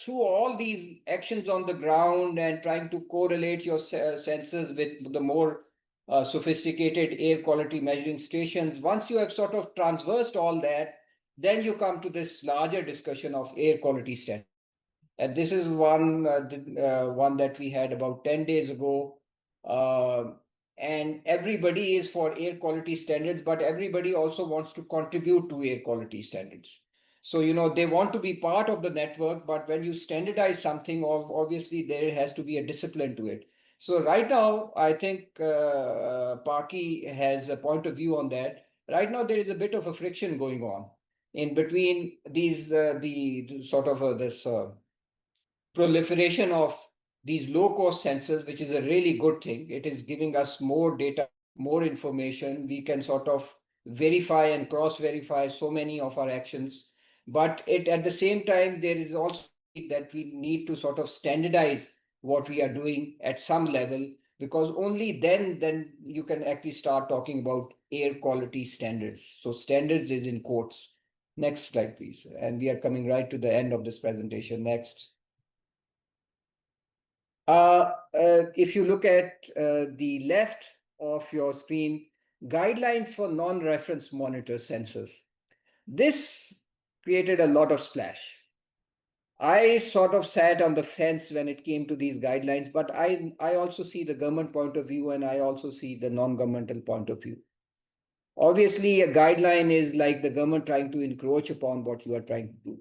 through all these actions on the ground and trying to correlate your sensors with the more sophisticated air quality measuring stations, once you have sort of traversed all that, then you come to this larger discussion of air quality standards. And this is one that we had about 10 days ago. And everybody is for air quality standards, but everybody also wants to contribute to air quality standards. So, they want to be part of the network, but when you standardize something, obviously there has to be a discipline to it. So right now, I think Paki has a point of view on that. Right now, there is a bit of a friction going on in between these, the sort of this proliferation of these low-cost sensors, which is a really good thing. It is giving us more data, more information. We can sort of verify and cross-verify so many of our actions. But at the same time, there is also that we need to sort of standardize what we are doing at some level, because only then you can actually start talking about air quality standards. So standards is in quotes. Next slide, please. And we are coming right to the end of this presentation. Next. If you look at the left of your screen, guidelines for non-reference monitor sensors. This created a lot of splash. I sort of sat on the fence when it came to these guidelines, but I also see the government point of view, and I also see the non-governmental point of view. Obviously, a guideline is like the government trying to encroach upon what you are trying to do.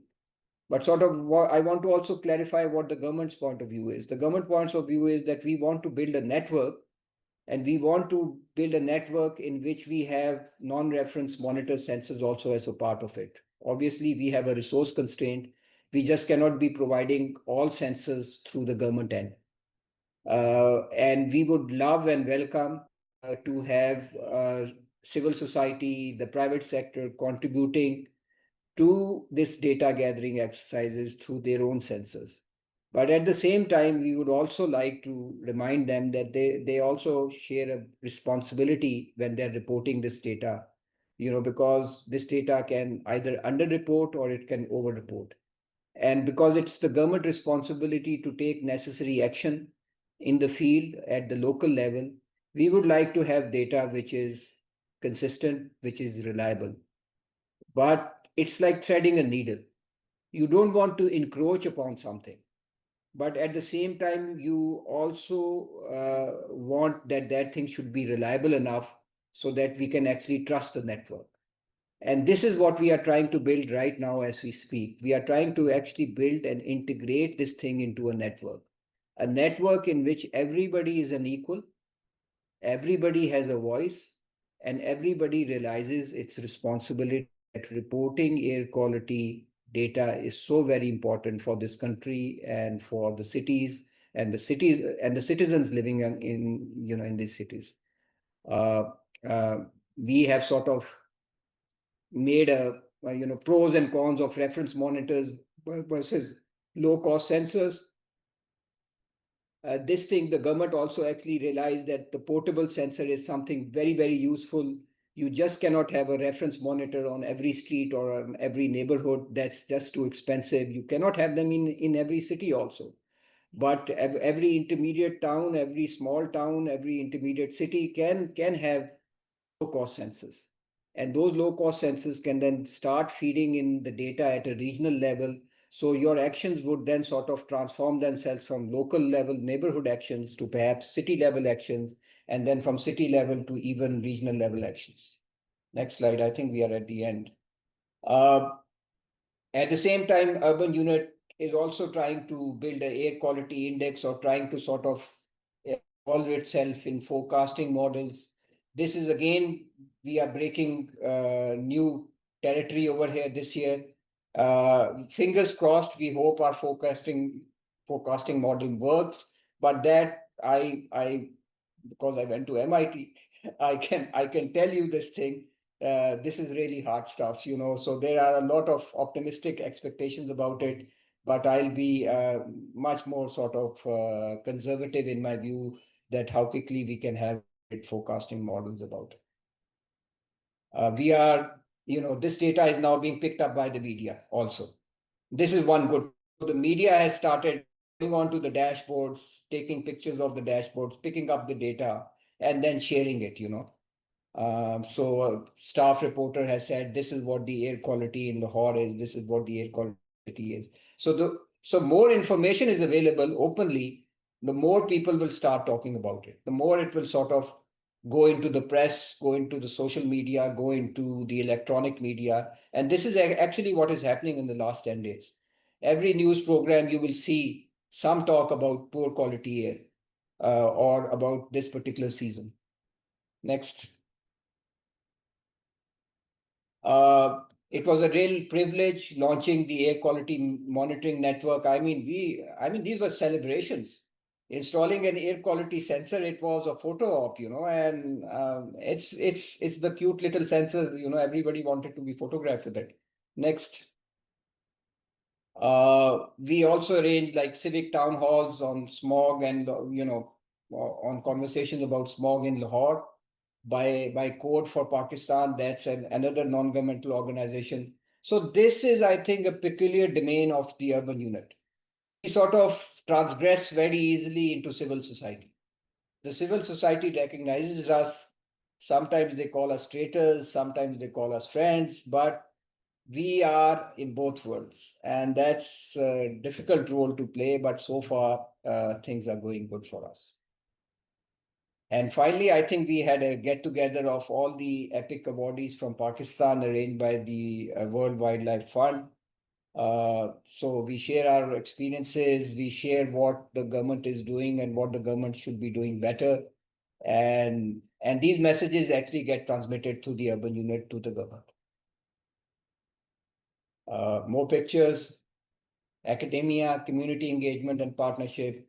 But sort of I want to also clarify what the government's point of view is. The government point of view is that we want to build a network, and we want to build a network in which we have non-reference monitor sensors also as a part of it. Obviously, we have a resource constraint. We just cannot be providing all sensors through the government end. And we would love and welcome to have civil society, the private sector contributing to this data gathering exercises through their own sensors. But at the same time, we would also like to remind them that they also share a responsibility when they're reporting this data, because this data can either underreport or it can overreport. And because it's the government responsibility to take necessary action in the field at the local level, we would like to have data which is consistent, which is reliable. But it's like threading a needle. You don't want to encroach upon something, but at the same time, you also want that thing should be reliable enough so that we can actually trust the network. And this is what we are trying to build right now as we speak. We are trying to actually build and integrate this thing into a network in which everybody is an equal, everybody has a voice, and everybody realizes its responsibility that reporting air quality data is so very important for this country and for the cities and the citizens living in these cities. We have sort of made a pros and cons of reference monitors versus low cost sensors. This thing, the government also actually realized that the portable sensor is something very, very useful. You just cannot have a reference monitor on every street or every neighborhood. That's just too expensive. You cannot have them in every city also. But every intermediate town, every small town, every intermediate city can have low-cost sensors. And those low-cost sensors can then start feeding in the data at a regional level. So your actions would then sort of transform themselves from local level neighborhood actions to perhaps city level actions, and then from city level to even regional level actions. Next slide. I think we are at the end. Uh, At the same time, urban unit is also trying to build an air quality index or trying to sort of involve itself in forecasting models. This is again, we are breaking new territory over here this year. Fingers crossed, we hope our forecasting model works. But that I because I went to MIT, I can tell you this thing. This is really hard stuff, you know. So there are a lot of optimistic expectations about it, but I'll be much more sort of conservative in my view that how quickly we can have forecasting models about it. We are, you know, this data is now being picked up by the media also. This is one good. The media has started going onto the dashboards, taking pictures of the dashboards, picking up the data, and then sharing it, you know. So a staff reporter has said this is what the air quality in Lahore is, this is what the air quality is. So more information is available openly, the more people will start talking about it. The more it will sort of go into the press, go into the social media, go into the electronic media. And this is actually what is happening in the last 10 days. Every news program you will see some talk about poor quality air or about this particular season. Next. It was a real privilege launching the air quality monitoring network. I mean, these were celebrations. Installing an air quality sensor, it was a photo op, you know, and it's the cute little sensor, you know, everybody wanted to be photographed with it. Next. We also arranged like civic town halls on smog and, you know, on conversations about smog in Lahore by Code for Pakistan. That's another non-governmental organization. So this is, I think, a peculiar domain of the urban unit. We sort of transgress very easily into civil society. The civil society recognizes us. Sometimes they call us traitors, sometimes they call us friends, but we are in both worlds, and that's a difficult role to play, but so far things are going good for us. And finally, I think we had a get together of all the epic awardees from Pakistan arranged by the World Wildlife Fund. So we share our experiences, we share what the government is doing and what the government should be doing better, and these messages actually get transmitted to the urban unit to the government. More pictures, academia, community engagement, and partnership.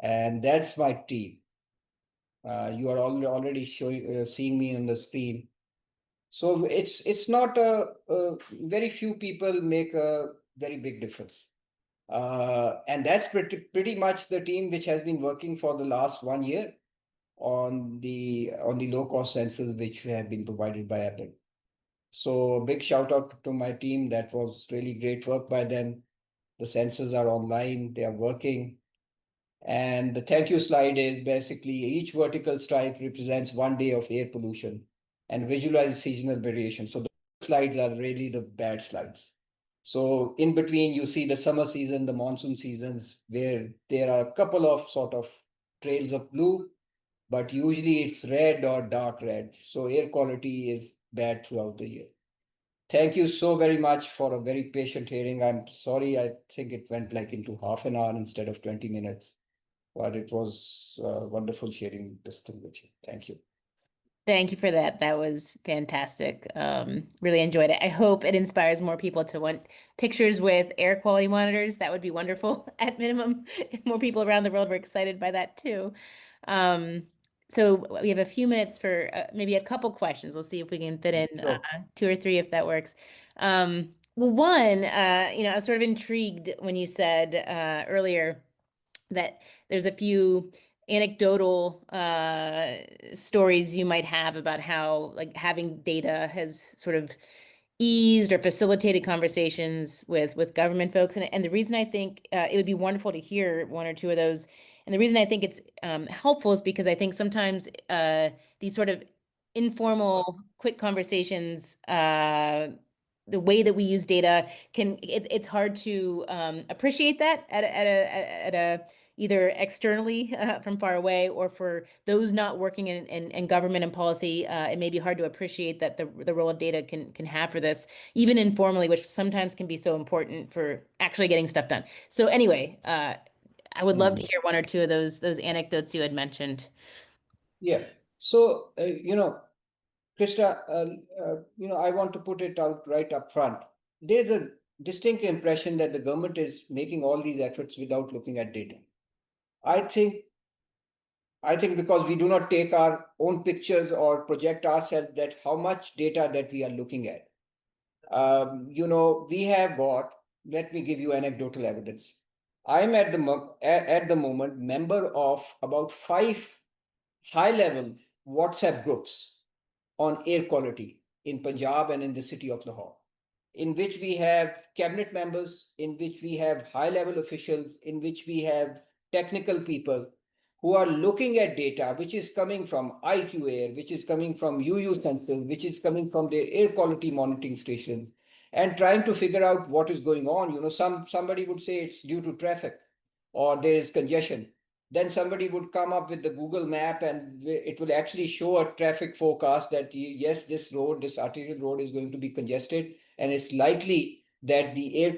And that's my team. You are already seeing me on the screen. So it's not very few people make a very big difference. And that's pretty much the team which has been working for the last 1 year on the low cost sensors which have been provided by Apple. So big shout out to my team. That was really great work by them. The sensors are online, they are working. And the thank you slide is basically each vertical stripe represents 1 day of air pollution and visualize seasonal variation. So the slides are really the bad slides. So in between, you see the summer season, the monsoon seasons, where there are a couple of sort of trails of blue, but usually it's red or dark red. So air quality is bad throughout the year. Thank you so very much for a very patient hearing. I'm sorry, I think it went like into half an hour instead of 20 minutes, but it was wonderful sharing this thing with you. Thank you. Thank you for that. That was fantastic. Really enjoyed it. I hope it inspires more people to want pictures with air quality monitors. That would be wonderful at minimum. If more people around the world were excited by that too. Um, so we have a few minutes for maybe a couple questions. We'll see if we can fit in Sure. 2 or 3 if that works. Well, one, I was sort of intrigued when you said earlier that there's a few anecdotal stories you might have about how like having data has sort of eased or facilitated conversations with government folks. And the reason I think it would be wonderful to hear 1 or 2 of those. And the reason I think it's helpful is because I think sometimes these sort of informal, quick conversations, the way that we use data it's hard to appreciate that at a either externally from far away, or for those not working in government and policy, it may be hard to appreciate that the role of data can have for this, even informally, which sometimes can be so important for actually getting stuff done. So anyway, I would love to hear one or two of those anecdotes you had mentioned. Yeah. So, Krista, I want to put it out right up front. There's a distinct impression that the government is making all these efforts without looking at data. I think because we do not take our own pictures or project ourselves that how much data that we are looking at. We have got, let me give you anecdotal evidence. I'm at the moment member of about 5 high-level WhatsApp groups on air quality in Punjab and in the city of Lahore, in which we have cabinet members, in which we have high-level officials, in which we have technical people who are looking at data which is coming from IQ Air, which is coming from UU sensors, which is coming from their air quality monitoring stations, and trying to figure out what is going on. Somebody would say it's due to traffic or there is congestion. Then somebody would come up with the Google map and it will actually show a traffic forecast that yes, this arterial road is going to be congested, and it's likely that the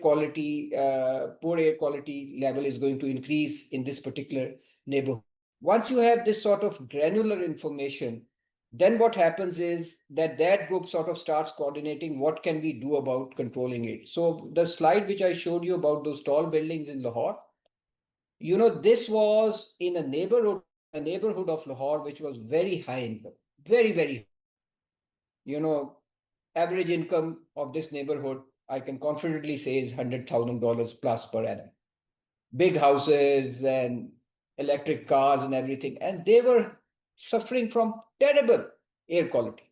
poor air quality level is going to increase in this particular neighborhood. Once you have this sort of granular information, then what happens is that group sort of starts coordinating what can we do about controlling it. So the slide which I showed you about those tall buildings in Lahore, this was in a neighborhood of Lahore, which was very high income, very, very, you know, average income of this neighborhood, I can confidently say, is $100,000 plus per annum. Big houses and electric cars and everything. And they were suffering from terrible air quality.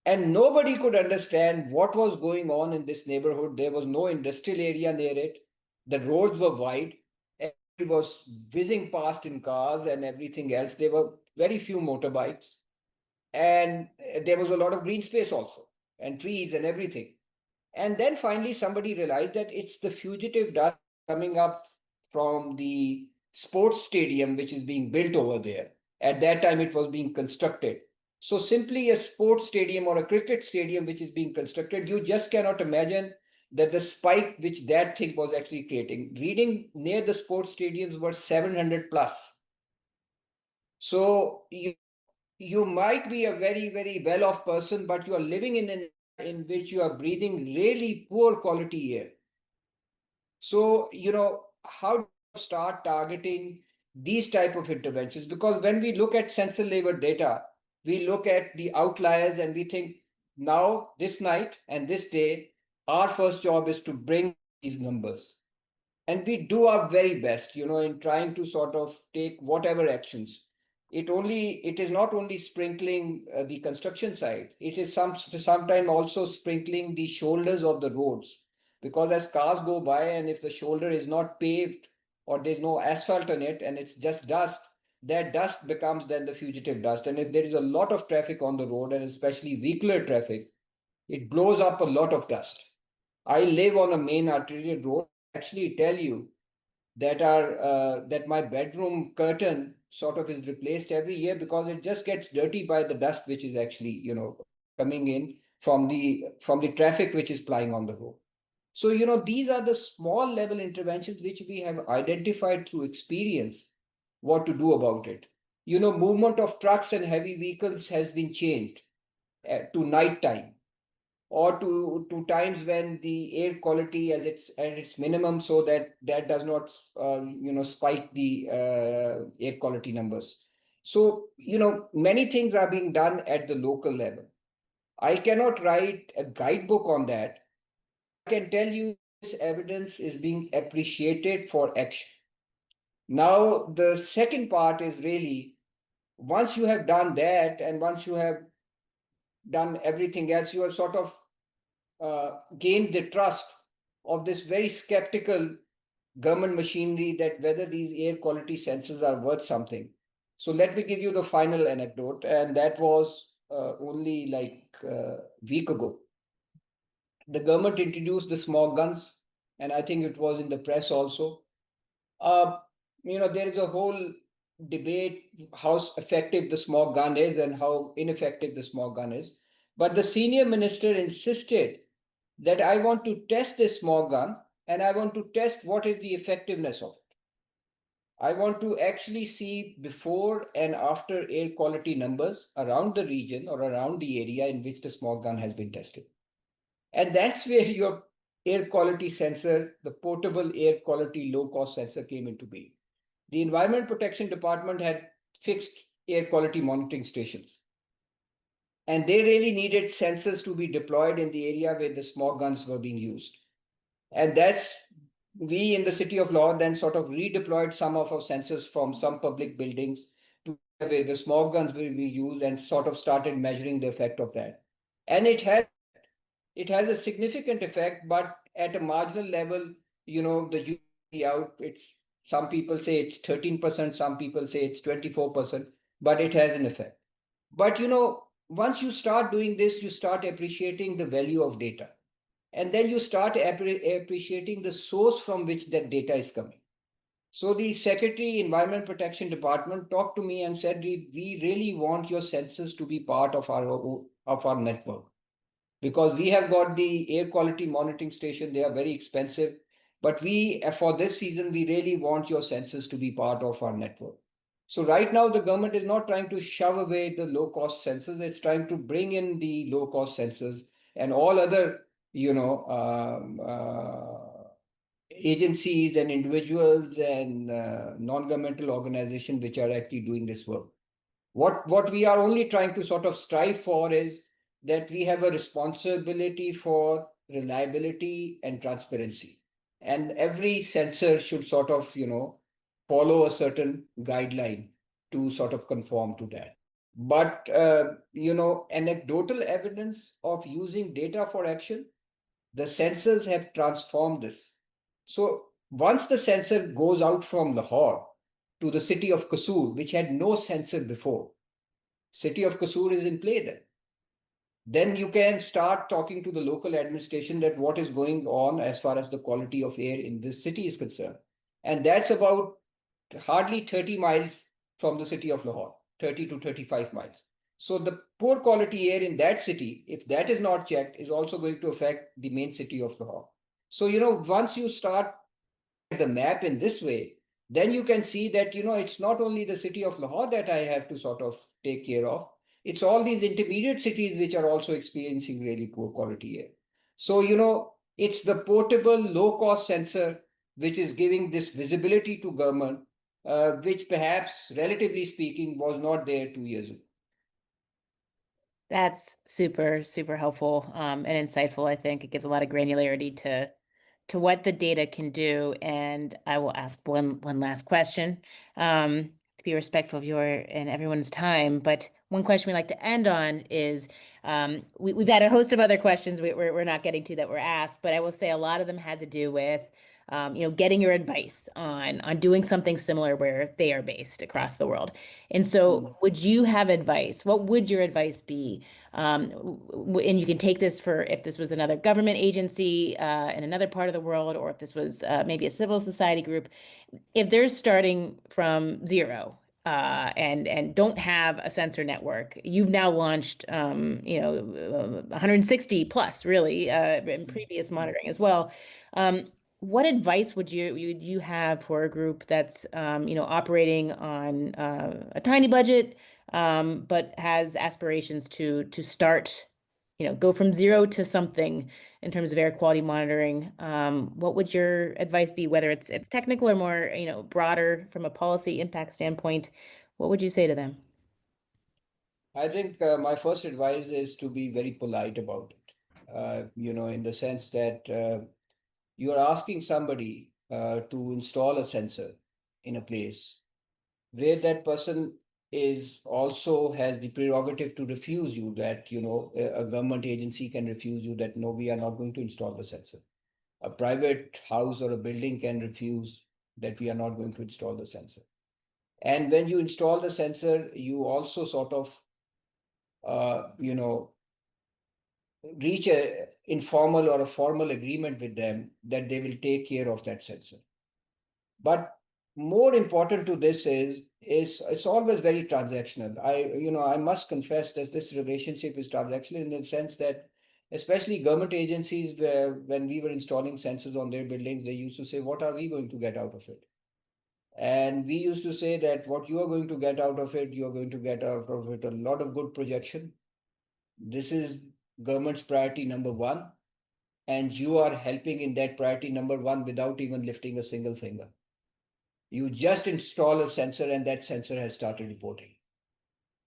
And nobody could understand what was going on in this neighborhood. There was no industrial area near it. The roads were wide. It was whizzing past in cars and everything else. There were very few motorbikes. And there was a lot of green space also, and trees and everything. And then finally, somebody realized that it's the fugitive dust coming up from the sports stadium, which is being built over there. At that time, it was being constructed. So simply a sports stadium or a cricket stadium, which is being constructed, you just cannot imagine that the spike which that thing was actually creating. Reading near the sports stadiums were 700 plus. So you might be a very, very well-off person, but you are living in which you are breathing really poor quality air. So, how do you start targeting these type of interventions? Because when we look at sensor level data, we look at the outliers and we think now this night and this day, our first job is to bring these numbers. And we do our very best, in trying to sort of take whatever actions. It is not only sprinkling the construction site, it is sometimes also sprinkling the shoulders of the roads, because as cars go by and if the shoulder is not paved or there's no asphalt on it and it's just dust, that dust becomes then the fugitive dust. And if there is a lot of traffic on the road, and especially vehicular traffic, it blows up a lot of dust. I live on a main arterial road. I actually tell you that my bedroom curtain sort of is replaced every year because it just gets dirty by the dust which is actually coming in from the traffic which is plying on the road. So these are the small level interventions which we have identified through experience what to do about it. Movement of trucks and heavy vehicles has been changed to night time, or to times when the air quality is at its minimum, so that does not spike the air quality numbers. So many things are being done at the local level. I cannot write a guidebook on that. I can tell you this evidence is being appreciated for action. Now the second part is really, once you have done that and once you have done everything else, you are sort of gained the trust of this very skeptical government machinery that whether these air quality sensors are worth something. So let me give you the final anecdote, and that was only like a week ago. The government introduced the smog guns, and I think it was in the press also. there is a whole debate how effective the smog gun is and how ineffective the smog gun is. But the senior minister insisted that I want to test this smog gun and I want to test what is the effectiveness of it. I want to actually see before and after air quality numbers around the region or around the area in which the smog gun has been tested. And that's where your air quality sensor, the portable air quality low cost sensor, came into being. The Environment Protection Department had fixed air quality monitoring stations. And they really needed sensors to be deployed in the area where the smog guns were being used. And that's we in the city of Lahore then sort of redeployed some of our sensors from some public buildings to where the smog guns will be used and sort of started measuring the effect of that. And it has a significant effect, but at a marginal level, the jury out, it's some people say it's 13%, some people say it's 24%, but it has an effect. But once you start doing this, you start appreciating the value of data. And then you start appreciating the source from which that data is coming. So the Secretary, Environment Protection Department talked to me and said, we really want your sensors to be part of our network because we have got the air quality monitoring station. They are very expensive, but for this season, we really want your sensors to be part of our network. So right now, the government is not trying to shove away the low cost sensors. It's trying to bring in the low cost sensors and all other, agencies and individuals and non-governmental organizations which are actually doing this work. What we are only trying to sort of strive for is that we have a responsibility for reliability and transparency. And every sensor should sort of, follow a certain guideline to sort of conform to that. But, anecdotal evidence of using data for action, the sensors have transformed this. So once the sensor goes out from Lahore to the city of Kasur, which had no sensor before, city of Kasur is in play there. Then you can start talking to the local administration that what is going on as far as the quality of air in this city is concerned. And that's about hardly 30 miles from the city of Lahore, 30 to 35 miles. So the poor quality air in that city, if that is not checked, is also going to affect the main city of Lahore. So, once you start the map in this way, then you can see that, it's not only the city of Lahore that I have to sort of take care of, it's all these intermediate cities which are also experiencing really poor quality air. So, it's the portable low cost sensor which is giving this visibility to government, which perhaps, relatively speaking, was not there 2 years ago. That's super, super helpful and insightful. I think it gives a lot of granularity to what the data can do. And I will ask one last question to be respectful of your and everyone's time. But one question we like to end on is we've had a host of other questions we're not getting to that were asked, but I will say a lot of them had to do with getting your advice on doing something similar where they are based across the world. And so, would you have advice? What would your advice be? And you can take this for if this was another government agency in another part of the world, or if this was maybe a civil society group. If they're starting from zero and don't have a sensor network, you've now launched 160 plus really in previous monitoring as well. What advice would you have for a group that's operating on a tiny budget but has aspirations to start, go from zero to something in terms of air quality monitoring? What would your advice be, whether it's technical or more, broader from a policy impact standpoint? What would you say to them? I think my first advice is to be very polite about it, in the sense that you are asking somebody to install a sensor in a place where that person is also has the prerogative to refuse you that, a government agency can refuse you that, no, we are not going to install the sensor. A private house or a building can refuse that we are not going to install the sensor. And when you install the sensor, you also sort of, reach a informal or a formal agreement with them that they will take care of that sensor. But more important to this is it's always very transactional. I must confess that this relationship is transactional in the sense that especially government agencies, where when we were installing sensors on their buildings, they used to say, what are we going to get out of it? And we used to say that what you are going to get out of it, you are going to get out of it a lot of good projection. This is government's priority number one, and you are helping in that priority number one without even lifting a single finger. You just install a sensor and that sensor has started reporting.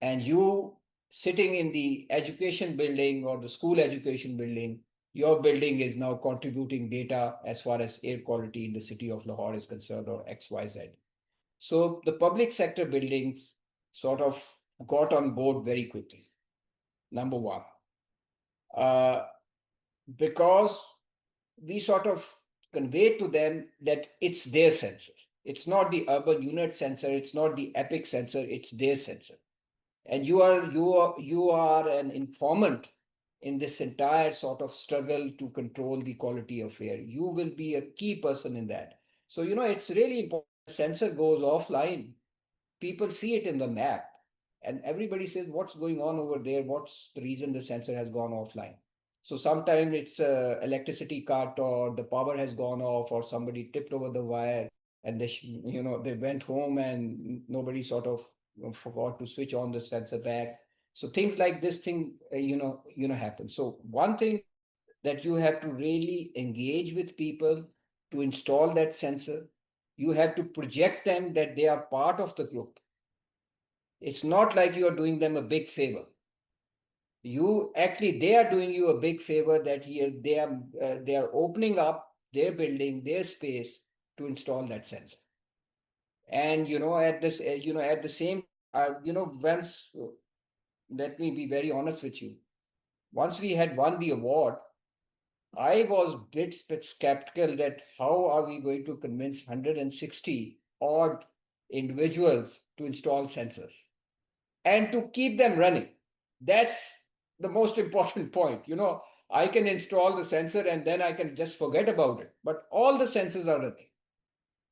And you sitting in the education building or the school education building, your building is now contributing data as far as air quality in the city of Lahore is concerned, or XYZ. So the public sector buildings sort of got on board very quickly. Number one, uh, because we sort of conveyed to them that it's their sensor. It's not the urban unit sensor, it's not the epic sensor, it's their sensor. And you are an informant in this entire sort of struggle to control the quality of air. You will be a key person in that. So it's really important. The sensor goes offline, people see it in the map, and everybody says, what's going on over there? What's the reason the sensor has gone offline? So sometimes it's a electricity cut, or the power has gone off, or somebody tipped over the wire, and they went home and nobody sort of forgot to switch on the sensor back. So things like this thing, happen. So one thing that you have to really engage with people to install that sensor. You have to project them that they are part of the group. It's not like you are doing them a big favor. They are doing you a big favor, that they are opening up their building, their space to install that sensor. And at the same, once, let me be very honest with you. Once we had won the award, I was a bit skeptical that how are we going to convince 160 odd individuals to install sensors and to keep them running. That's the most important point. I can install the sensor and then I can just forget about it. But all the sensors are running.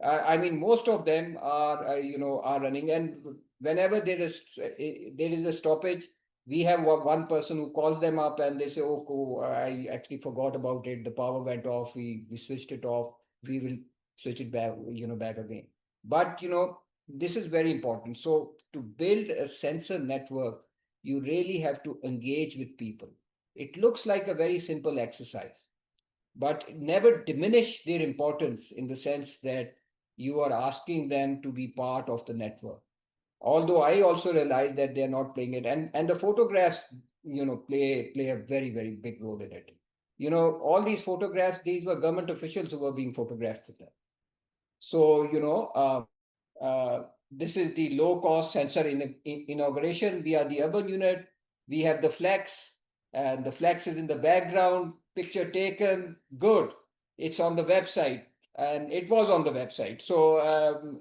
I mean, most of them are running, and whenever there is a stoppage, we have one person who calls them up and they say, "Oh, I actually forgot about it. The power went off. We switched it off. We will switch it back, back again." But this is very important. So to build a sensor network, you really have to engage with people. It looks like a very simple exercise, but never diminish their importance in the sense that you are asking them to be part of the network. Although I also realize that they're not playing it, and the photographs, play a very, very big role in it. All these photographs, these were government officials who were being photographed with them. So, this is the low cost sensor inauguration. We are the urban unit. We have the flex, and the flex is in the background. Picture taken, good. It's on the website, and it was on the website. So,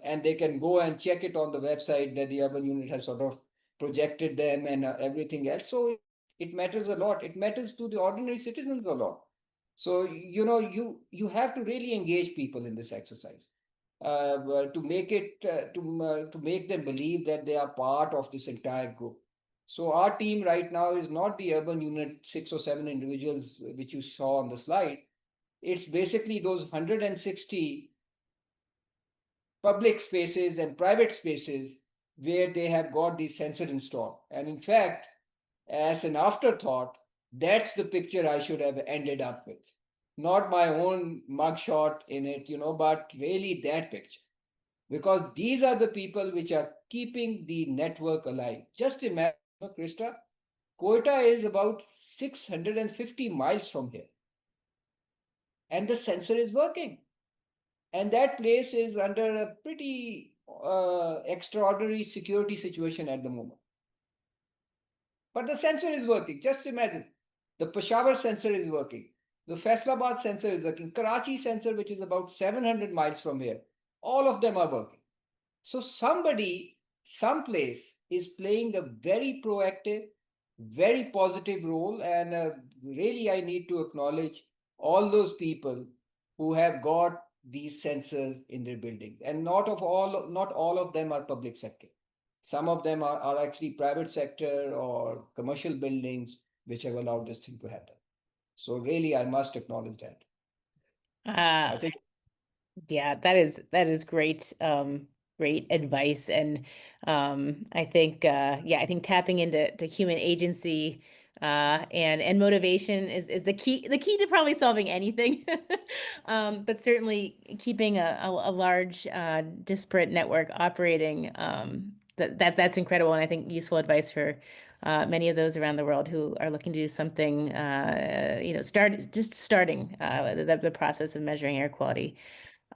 and they can go and check it on the website that the urban unit has sort of projected them and everything else. So it matters a lot. It matters to the ordinary citizens a lot. So you have to really engage people in this exercise to make it to make them believe that they are part of this entire group. So our team right now is not the urban unit 6 or 7 individuals which you saw on the slide. It's basically those 160 public spaces and private spaces where they have got the sensor installed. And in fact, as an afterthought, that's the picture I should have ended up with. Not my own mugshot in it, but really that picture. Because these are the people which are keeping the network alive. Just imagine, Krista, Quetta is about 650 miles from here, and the sensor is working. And that place is under a pretty extraordinary security situation at the moment. But the sensor is working. Just imagine. The Peshawar sensor is working. The Faisalabad sensor is working. Karachi sensor, which is about 700 miles from here. All of them are working. So somebody, someplace is playing a very proactive, very positive role. And really, I need to acknowledge all those people who have got these sensors in their buildings. And not all of them are public sector. Some of them are actually private sector or commercial buildings which have allowed this thing to happen. So really, I must acknowledge that. Uh, I think Yeah, that is great, great advice. And I think I think tapping into human agency and motivation is the key to probably solving anything. But certainly keeping a large disparate network operating, that's incredible, and I think useful advice for many of those around the world who are looking to do something, starting the process of measuring air quality.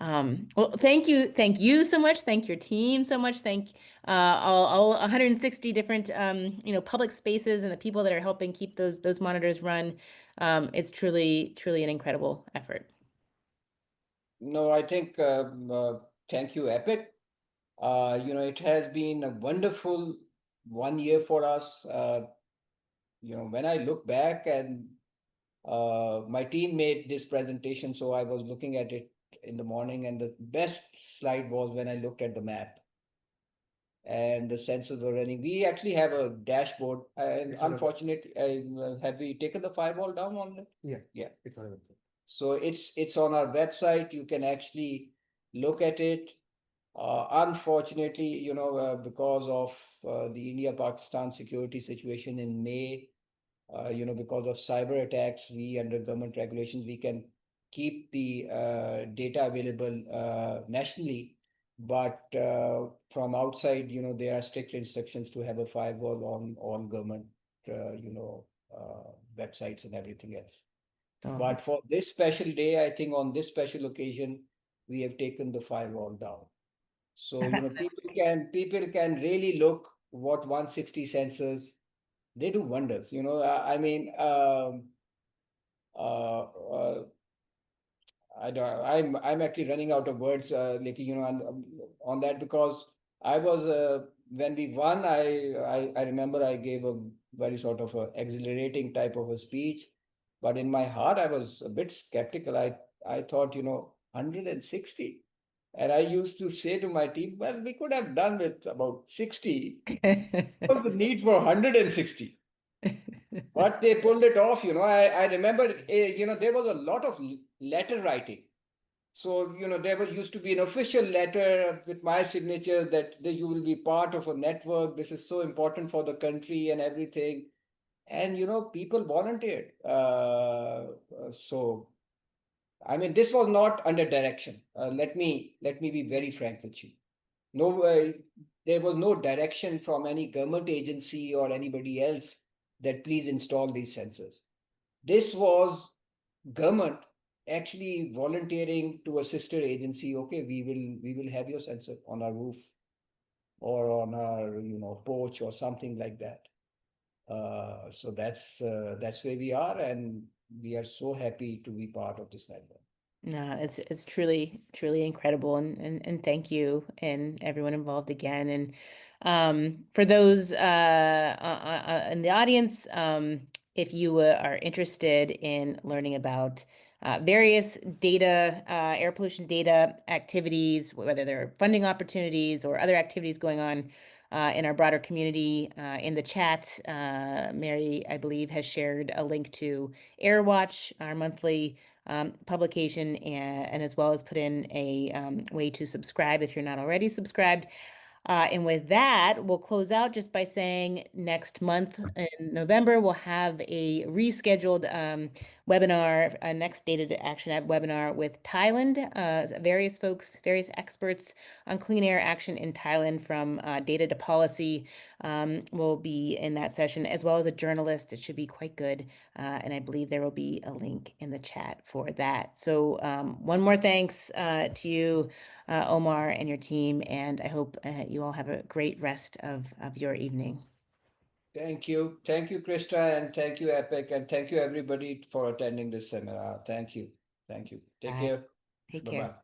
Well, thank you so much. Thank your team so much. Thank all 160 different public spaces and the people that are helping keep those monitors run. It's truly an incredible effort. no, I think thank you, Epic. It has been a wonderful 1 year for us. When I look back and my team made this presentation, so I was looking at it in the morning, and the best slide was when I looked at the map and the sensors were running. We actually have a dashboard. And It's on our unfortunately, have we taken the firewall down on it? Yeah, Yeah. it's on our website. So it's on our website. You can actually look at it. Unfortunately, because of the India-Pakistan security situation in May, because of cyber attacks, we under government regulations, we can keep the data available nationally, but from outside, there are strict instructions to have a firewall on all government, websites and everything else. Oh. But for this special day, I think on this special occasion, we have taken the firewall down. So, people can really look what 160 sensors, they do wonders. I mean, uh, uh, I don't, I'm actually running out of words, like, on that, because I was, when we won, I remember I gave a very sort of a exhilarating type of a speech, but in my heart, I was a bit skeptical. I thought, 160. And I used to say to my team, well, we could have done with about 60. What was the need for 160? But they pulled it off. I remember, there was a lot of letter writing. So, there was used to be an official letter with my signature that you will be part of a network. This is so important for the country and everything. And, people volunteered. So, I mean, this was not under direction. Let me be very frank with you. No, there was no direction from any government agency or anybody else that please install these sensors. This was government actually volunteering to a sister agency. Okay, we will have your sensor on our roof or on our porch or something like that. So that's where we are, and we are so happy to be part of this network. No, it's truly incredible, and thank you and everyone involved again. And for those in the audience, if you are interested in learning about various data, air pollution data activities, whether they're funding opportunities or other activities going on in our broader community, in the chat, Mary, I believe, has shared a link to AirWatch, our monthly publication, and as well as put in a way to subscribe if you're not already subscribed. And with that, we'll close out just by saying next month in November, we'll have a rescheduled webinar, next Data to Action App webinar with Thailand, various folks, various experts on clean air action in Thailand, from data to policy, will be in that session, as well as a journalist. It should be quite good. And I believe there will be a link in the chat for that. So one more thanks to you, Omar, and your team, and I hope you all have a great rest of your evening. Thank you. Thank you, Krista, and thank you, Epic, and thank you, everybody, for attending this seminar. Thank you. Thank you. Take Bye. care. Take Bye-bye. care.